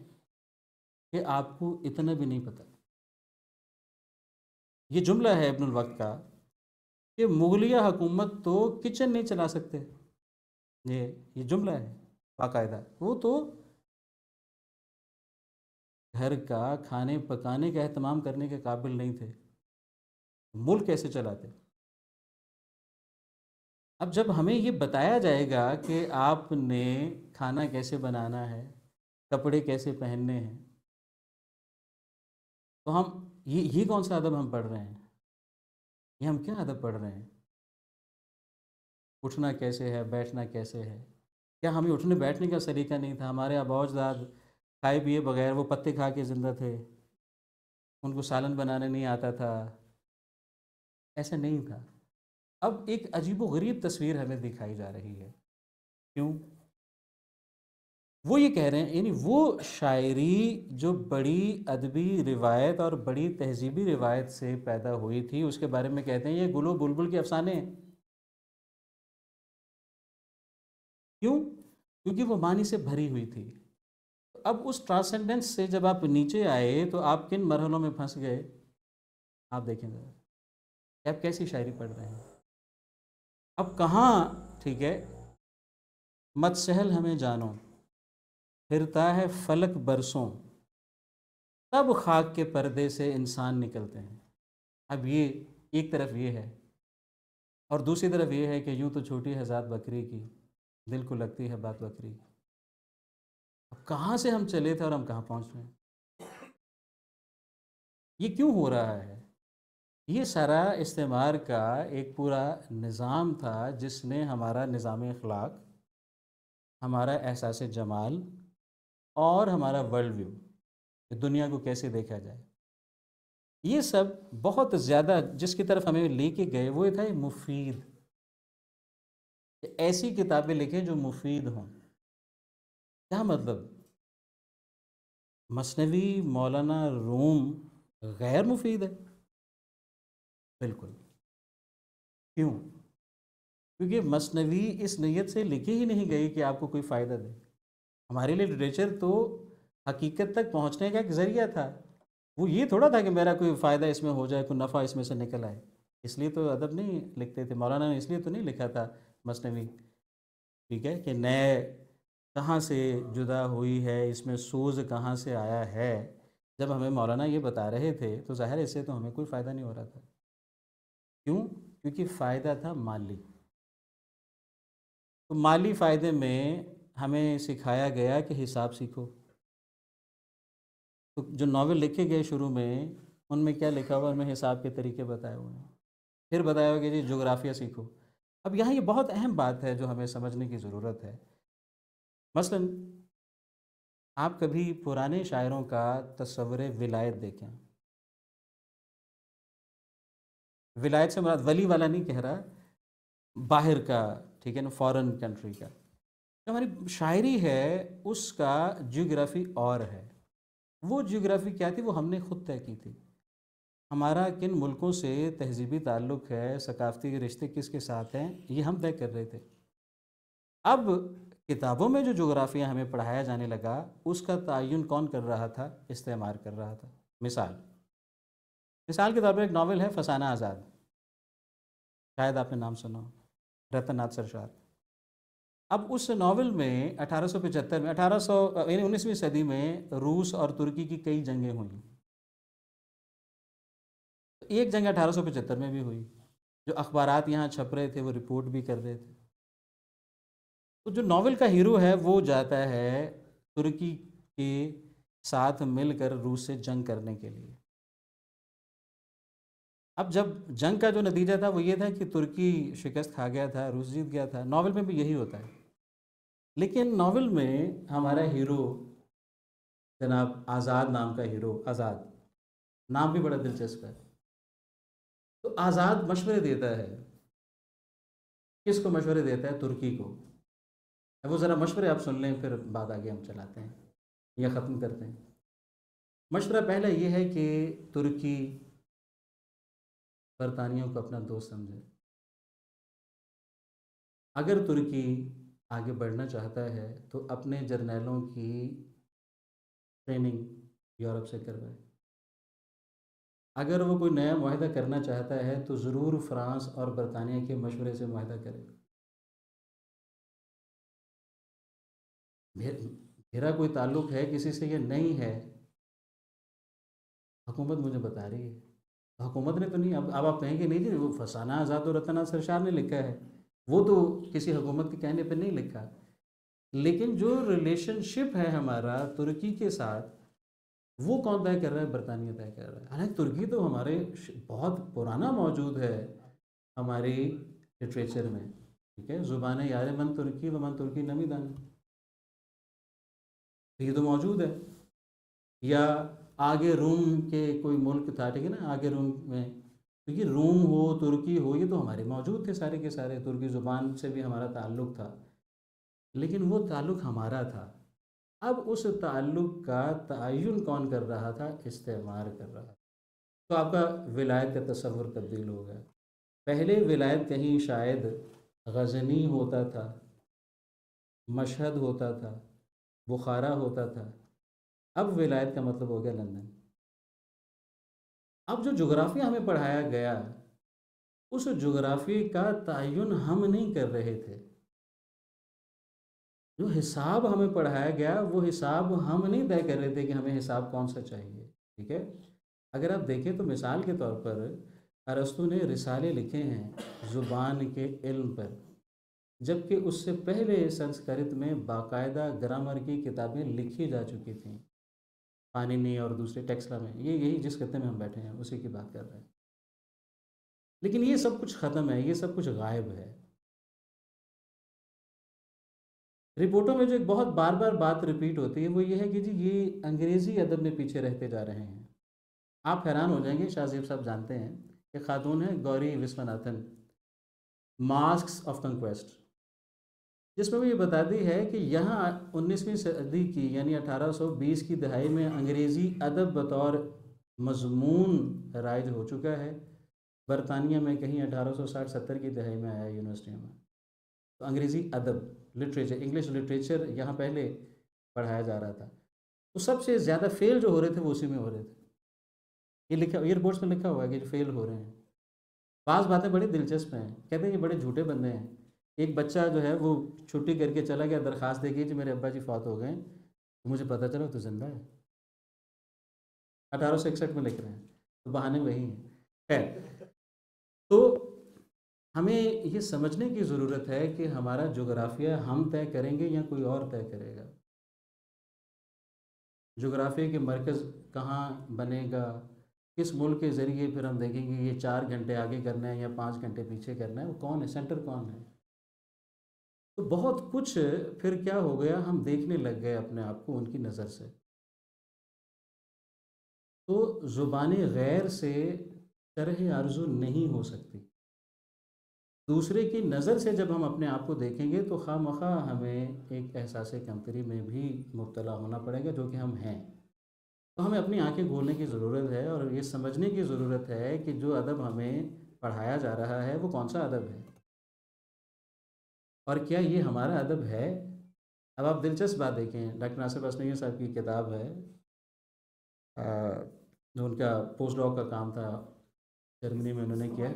کہ آپ کو اتنا بھی نہیں پتہ۔ یہ جملہ ہے ابن الوقت کا کہ مغلیہ حکومت تو کچن نہیں چلا سکتے، یہ جملہ ہے باقاعدہ، وہ تو گھر کا کھانے پکانے کا اہتمام کرنے کے قابل نہیں تھے، ملک کیسے چلاتے؟ اب جب ہمیں یہ بتایا جائے گا کہ آپ نے کھانا کیسے بنانا ہے، کپڑے کیسے پہننے ہیں، تو ہم یہ کون سا ادب ہم پڑھ رہے ہیں؟ یہ ہم کیا ادب پڑھ رہے ہیں؟ اٹھنا کیسے ہے، بیٹھنا کیسے ہے؟ کیا ہمیں اٹھنے بیٹھنے کا سلیقہ نہیں تھا؟ ہمارے آباء و اجداد کھائے پیے بغیر وہ پتے کھا کے زندہ تھے، ان کو سالن بنانے نہیں آتا تھا، ایسا نہیں تھا۔ اب ایک عجیب و غریب تصویر ہمیں دکھائی جا رہی ہے، کیوں؟ وہ یہ کہہ رہے ہیں، یعنی وہ شاعری جو بڑی ادبی روایت اور بڑی تہذیبی روایت سے پیدا ہوئی تھی، اس کے بارے میں کہتے ہیں یہ گل و بلبل کے افسانے ہیں۔ کیوں؟ کیونکہ وہ معنی سے بھری ہوئی تھی۔ اب اس ٹرانسینڈنس سے جب آپ نیچے آئے تو آپ کن مرحلوں میں پھنس گئے؟ آپ دیکھیں ذرا کہ آپ کیسی شاعری پڑھ رہے ہیں۔ اب کہاں، ٹھیک ہے، مت سہل ہمیں جانو، پھرتا ہے فلک برسوں، تب خاک کے پردے سے انسان نکلتے ہیں۔ اب یہ ایک طرف یہ ہے، اور دوسری طرف یہ ہے کہ یوں تو چھوٹی ہے ذات بکری کی، دل کو لگتی ہے بات بکری کی۔ اب کہاں سے ہم چلے تھے اور ہم کہاں پہنچ رہے ہیں؟ یہ کیوں ہو رہا ہے؟ یہ سارا استعمار کا ایک پورا نظام تھا جس نے ہمارا نظام اخلاق، ہمارا احساس جمال اور ہمارا ورلڈ ویو، کہ دنیا کو کیسے دیکھا جائے، یہ سب بہت زیادہ جس کی طرف ہمیں لے کے گئے وہ یہ تھا مفید، کہ ایسی کتابیں لکھیں جو مفید ہوں۔ کیا مطلب؟ مثنوی مولانا روم غیر مفید ہے؟ بالکل۔ کیوں؟ کیونکہ مثنوی اس نیت سے لکھی ہی نہیں گئی کہ آپ کو کوئی فائدہ دے۔ ہمارے لیے لٹریچر تو حقیقت تک پہنچنے کا ایک ذریعہ تھا، وہ یہ تھوڑا تھا کہ میرا کوئی فائدہ اس میں ہو جائے، کوئی نفع اس میں سے نکل آئے۔ اس لیے تو ادب نہیں لکھتے تھے، مولانا نے اس لیے تو نہیں لکھا تھا مثنوی، ٹھیک ہے، کہ نئے کہاں سے جدا ہوئی ہے، اس میں سوز کہاں سے آیا ہے۔ جب ہمیں مولانا یہ بتا رہے تھے تو ظاہر اس سے تو ہمیں کوئی فائدہ نہیں ہو رہا تھا۔ کیوں؟ کیونکہ فائدہ تھا مالی۔ تو مالی فائدے میں ہمیں سکھایا گیا کہ حساب سیکھو۔ تو جو ناول لکھے گئے شروع میں، ان میں کیا لکھا ہوا؟ ان میں حساب کے طریقے بتائے ہوئے ہیں۔ پھر بتایا ہوا کہ جی جغرافیہ سیکھو۔ اب یہاں یہ بہت اہم بات ہے جو ہمیں سمجھنے کی ضرورت ہے۔ مثلا آپ کبھی پرانے شاعروں کا تصور ولایت دیکھیں۔ ولایت سے مراد ولی والا نہیں کہہ رہا، باہر کا، ٹھیک ہے نا، فارن کنٹری کا۔ جو ہماری شاعری ہے اس کا جیوگرافی اور ہے۔ وہ جیوگرافی کیا تھی؟ وہ ہم نے خود طے کی تھی۔ ہمارا کن ملکوں سے تہذیبی تعلق ہے، ثقافتی رشتے کس کے ساتھ ہیں، یہ ہم طے کر رہے تھے۔ اب کتابوں میں جو جغرافیہ ہمیں پڑھایا جانے لگا، اس کا تعین کون کر رہا تھا؟ استعمار کر رہا تھا۔ مثال کے طور پر ایک ناول ہے فسانہ آزاد، شاید آپ نے نام سنا ہو، رتن ناتھ سرشار۔ اب اس ناول میں 1875 میں، 1800 یعنی 19ویں صدی میں روس اور ترکی کی کئی جنگیں ہوئیں۔ ایک جنگ 1875 میں بھی ہوئی، جو اخبارات یہاں چھپ رہے تھے وہ رپورٹ بھی کر رہے تھے۔ تو جو ناول کا ہیرو ہے وہ جاتا ہے ترکی کے ساتھ مل کر روس سے جنگ کرنے کے لیے۔ اب جب جنگ کا جو نتیجہ تھا وہ یہ تھا کہ ترکی شکست کھا گیا تھا، روس جیت گیا تھا۔ ناول میں بھی یہی ہوتا ہے، لیکن ناول میں ہمارا ہیرو جناب آزاد نام کا ہیرو، آزاد نام بھی بڑا دلچسپ ہے۔ تو آزاد مشورے دیتا ہے، کس کو مشورے دیتا ہے؟ ترکی کو۔ اب وہ ذرا مشورے آپ سن لیں، پھر بات آگے ہم چلاتے ہیں یا ختم کرتے ہیں۔ مشورہ پہلا یہ ہے کہ ترکی برطانیہ کو اپنا دوست سمجھے۔ اگر ترکی آگے بڑھنا چاہتا ہے تو اپنے جرنیلوں کی ٹریننگ یورپ سے کروائے۔ اگر وہ کوئی نیا معاہدہ کرنا چاہتا ہے تو ضرور فرانس اور برطانیہ کے مشورے سے معاہدہ کرے۔ میرا کوئی تعلق ہے کسی سے یہ نہیں ہے، حکومت مجھے بتا رہی ہے، حکومت نے تو نہیں۔ اب آپ کہیں گے نہیں جی وہ فسانہ آزاد و رتن سرشار نے لکھا ہے، وہ تو کسی حکومت کے کہنے پہ نہیں لکھا۔ لیکن جو ریلیشن شپ ہے ہمارا ترکی کے ساتھ، وہ کون طے کر رہا ہے؟ برطانیہ طے کر رہا ہے۔ حالانکہ ترکی تو ہمارے بہت پرانا موجود ہے ہماری لٹریچر میں۔ ٹھیک ہے، زبان یار من ترکی و من ترکی نمی دان، یہ تو موجود ہے. یا آگے روم کے کوئی ملک تھا، ٹھیک ہے نا، آگے روم میں، کیونکہ روم ہو ترکی ہو یہ تو ہمارے موجود تھے سارے کے سارے، ترکی زبان سے بھی ہمارا تعلق تھا، لیکن وہ تعلق ہمارا تھا. اب اس تعلق کا تعین کون کر رہا تھا؟ استعمار کر رہا تھا. تو آپ کا ولایت کا تصور تبدیل ہو گیا. پہلے ولایت کہیں شاید غزنی ہوتا تھا، مشہد ہوتا تھا، بخارا ہوتا تھا. اب ولایت کا مطلب ہو گیا لندن. اب جو جغرافیہ ہمیں پڑھایا گیا، اس جغرافی کا تعین ہم نہیں کر رہے تھے. جو حساب ہمیں پڑھایا گیا وہ حساب ہم نہیں طے کر رہے تھے کہ ہمیں حساب کون سا چاہیے. ٹھیک ہے، اگر آپ دیکھیں تو مثال کے طور پر ارسطو نے رسالے لکھے ہیں زبان کے علم پر، جبکہ اس سے پہلے سنسکرت میں باقاعدہ گرامر کی کتابیں لکھی جا چکی تھیں، پانینی اور دوسرے ٹیکسلا میں. یہ یہی جس خطے میں ہم بیٹھے ہیں اسی کی بات کر رہے ہیں. لیکن یہ سب کچھ ختم ہے، یہ سب کچھ غائب ہے. رپورٹوں میں جو ایک بہت بار بار بات ریپیٹ ہوتی ہے وہ یہ ہے کہ جی یہ انگریزی ادب میں پیچھے رہتے جا رہے ہیں. آپ حیران ہو جائیں گے، شاہ زیب صاحب جانتے ہیں کہ خاتون ہے گوری وسواناتھن، ماسکس آف کنکویسٹ، جس میں وہ یہ بتاتی ہے کہ یہاں 19ویں صدی کی یعنی 1820 کی دہائی میں انگریزی ادب بطور مضمون رائج ہو چکا ہے. برطانیہ میں کہیں 1860-70 کی دہائی میں آیا یونیورسٹیوں میں. تو انگریزی ادب، لٹریچر، انگلش لٹریچر یہاں پہلے پڑھایا جا رہا تھا. تو سب سے زیادہ فیل جو ہو رہے تھے وہ اسی میں ہو رہے تھے. یہ لکھا، یہ رپورٹس میں لکھا ہوا ہے کہ جو فیل ہو رہے ہیں. بعض باتیں بڑی دلچسپ ہیں، کہتے ہیں یہ بڑے جھوٹے بندے ہیں. ایک بچہ جو ہے وہ چھٹی کر کے چلا گیا درخواست دے کے جی میرے ابا جی فوت ہو گئے، مجھے پتہ چلا تو زندہ ہے. 1861 میں لکھ رہے ہیں، تو بہانے وہی ہیں. خیر، تو ہمیں یہ سمجھنے کی ضرورت ہے کہ ہمارا جغرافیہ ہم طے کریں گے یا کوئی اور طے کرے گا. جغرافیہ کے مرکز کہاں بنے گا، کس ملک کے ذریعے پھر ہم دیکھیں گے یہ 4 گھنٹے آگے کرنا ہے یا 5 گھنٹے پیچھے کرنا ہے، وہ کون ہے، سینٹر کون ہے. تو بہت کچھ پھر کیا ہو گیا، ہم دیکھنے لگ گئے اپنے آپ کو ان کی نظر سے. تو زبان غیر سے شرح آرزو نہیں ہو سکتی. دوسرے کی نظر سے جب ہم اپنے آپ کو دیکھیں گے تو خواہ مخواہ ہمیں ایک احساس کمتری میں بھی مبتلا ہونا پڑے گا جو کہ ہم ہیں. تو ہمیں اپنی آنکھیں کھولنے کی ضرورت ہے اور یہ سمجھنے کی ضرورت ہے کہ جو ادب ہمیں پڑھایا جا رہا ہے وہ کون سا ادب ہے اور کیا یہ ہمارا ادب ہے. اب آپ دلچسپ بات دیکھیں، ڈاکٹر ناصر اسنوی صاحب کی کتاب ہے، جو ان کا پوسٹ ڈاک کا کام تھا جرمنی میں انہوں نے کیا،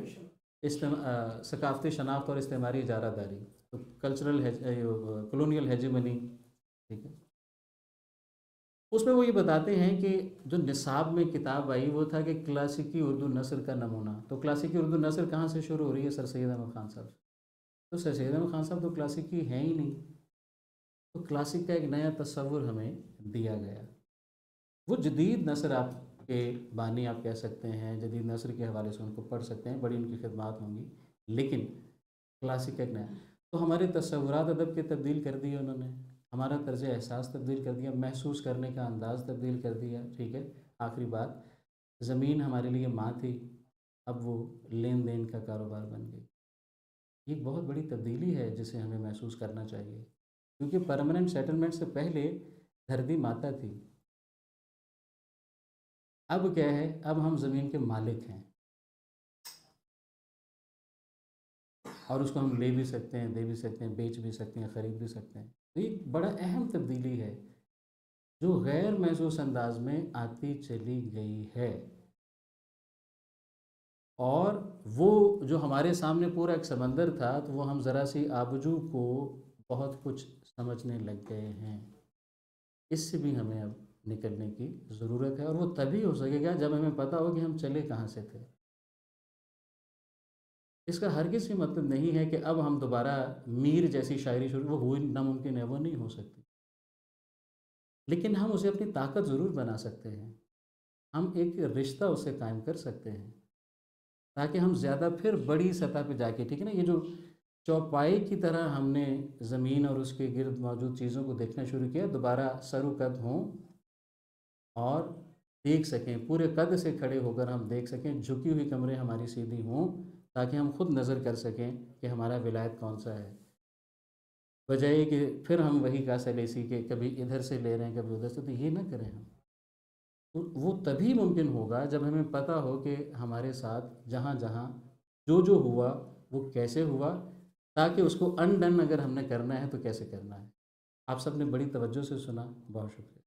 ثقافتی شناخت اور استعماری اجارہ داری، تو کلچرل کلونیل ہیجیمنی. ٹھیک ہے، اس میں وہ یہ بتاتے ہیں کہ جو نصاب میں کتاب آئی وہ تھا کہ کلاسیکی اردو نثر کا نمونہ. تو کلاسیکی اردو نثر کہاں سے شروع ہو رہی ہے؟ سر سید احمد خان صاحب سے. تو سر سید احمد خان صاحب تو کلاسیکی ہیں ہی نہیں. تو کلاسک کا ایک نیا تصور ہمیں دیا گیا. وہ جدید نثر آپ کے بانی آپ کہہ سکتے ہیں، جدید نثر کے حوالے سے ان کو پڑھ سکتے ہیں، بڑی ان کی خدمات ہوں گی، لیکن کلاسک ایک نیا. تو ہمارے تصورات ادب کے تبدیل کر دیے انہوں نے، ہمارا طرز احساس تبدیل کر دیا، محسوس کرنے کا انداز تبدیل کر دیا. ٹھیک ہے، آخری بات، زمین ہمارے لیے ماں تھی، اب وہ لین دین کا کاروبار بن گئی. یہ ایک بہت بڑی تبدیلی ہے جسے ہمیں محسوس کرنا چاہیے، کیونکہ پرماننٹ سیٹلمنٹ سے پہلے دھرتی ماتا تھی. اب کیا ہے، اب ہم زمین کے مالک ہیں اور اس کو ہم لے بھی سکتے ہیں، دے بھی سکتے ہیں، بیچ بھی سکتے ہیں، خرید بھی سکتے ہیں. تو یہ بڑا اہم تبدیلی ہے جو غیر محسوس انداز میں آتی چلی گئی ہے. اور وہ جو ہمارے سامنے پورا ایک سمندر تھا تو وہ ہم ذرا سی آبجو کو بہت کچھ سمجھنے لگ گئے ہیں. اس سے بھی ہمیں اب نکلنے کی ضرورت ہے، اور وہ تبھی ہو سکے گا جب ہمیں پتہ ہو کہ ہم چلے کہاں سے تھے. اس کا ہرگز یہ مطلب نہیں ہے کہ اب ہم دوبارہ میر جیسی شاعری شروع، وہ ہوئی ناممکن ہے، وہ نہیں ہو سکتی. لیکن ہم اسے اپنی طاقت ضرور بنا سکتے ہیں، ہم ایک رشتہ اسے قائم کر سکتے ہیں تاکہ ہم زیادہ پھر بڑی سطح پہ جا کے، ٹھیک ہے نا، یہ جو چوپائی کی طرح ہم نے زمین اور اس کے گرد موجود چیزوں کو دیکھنا شروع کیا، دوبارہ سر و قد ہوں اور دیکھ سکیں، پورے قد سے کھڑے ہو کر ہم دیکھ سکیں، جھکی ہوئی کمریں ہماری سیدھی ہوں تاکہ ہم خود نظر کر سکیں کہ ہمارا ولایت کون سا ہے، بجائے کہ پھر ہم وہی کا سلیسی کہ کبھی ادھر سے لے رہے ہیں کبھی ادھر سے، تو یہ نہ کریں ہم۔ تو وہ تبھی ممکن ہوگا جب ہمیں پتہ ہو کہ ہمارے ساتھ جہاں جہاں جو جو ہوا وہ کیسے ہوا، تاکہ اس کو انڈن اگر ہم نے کرنا ہے تو کیسے کرنا ہے۔ آپ سب نے بڑی توجہ سے سنا، بہت شکریہ۔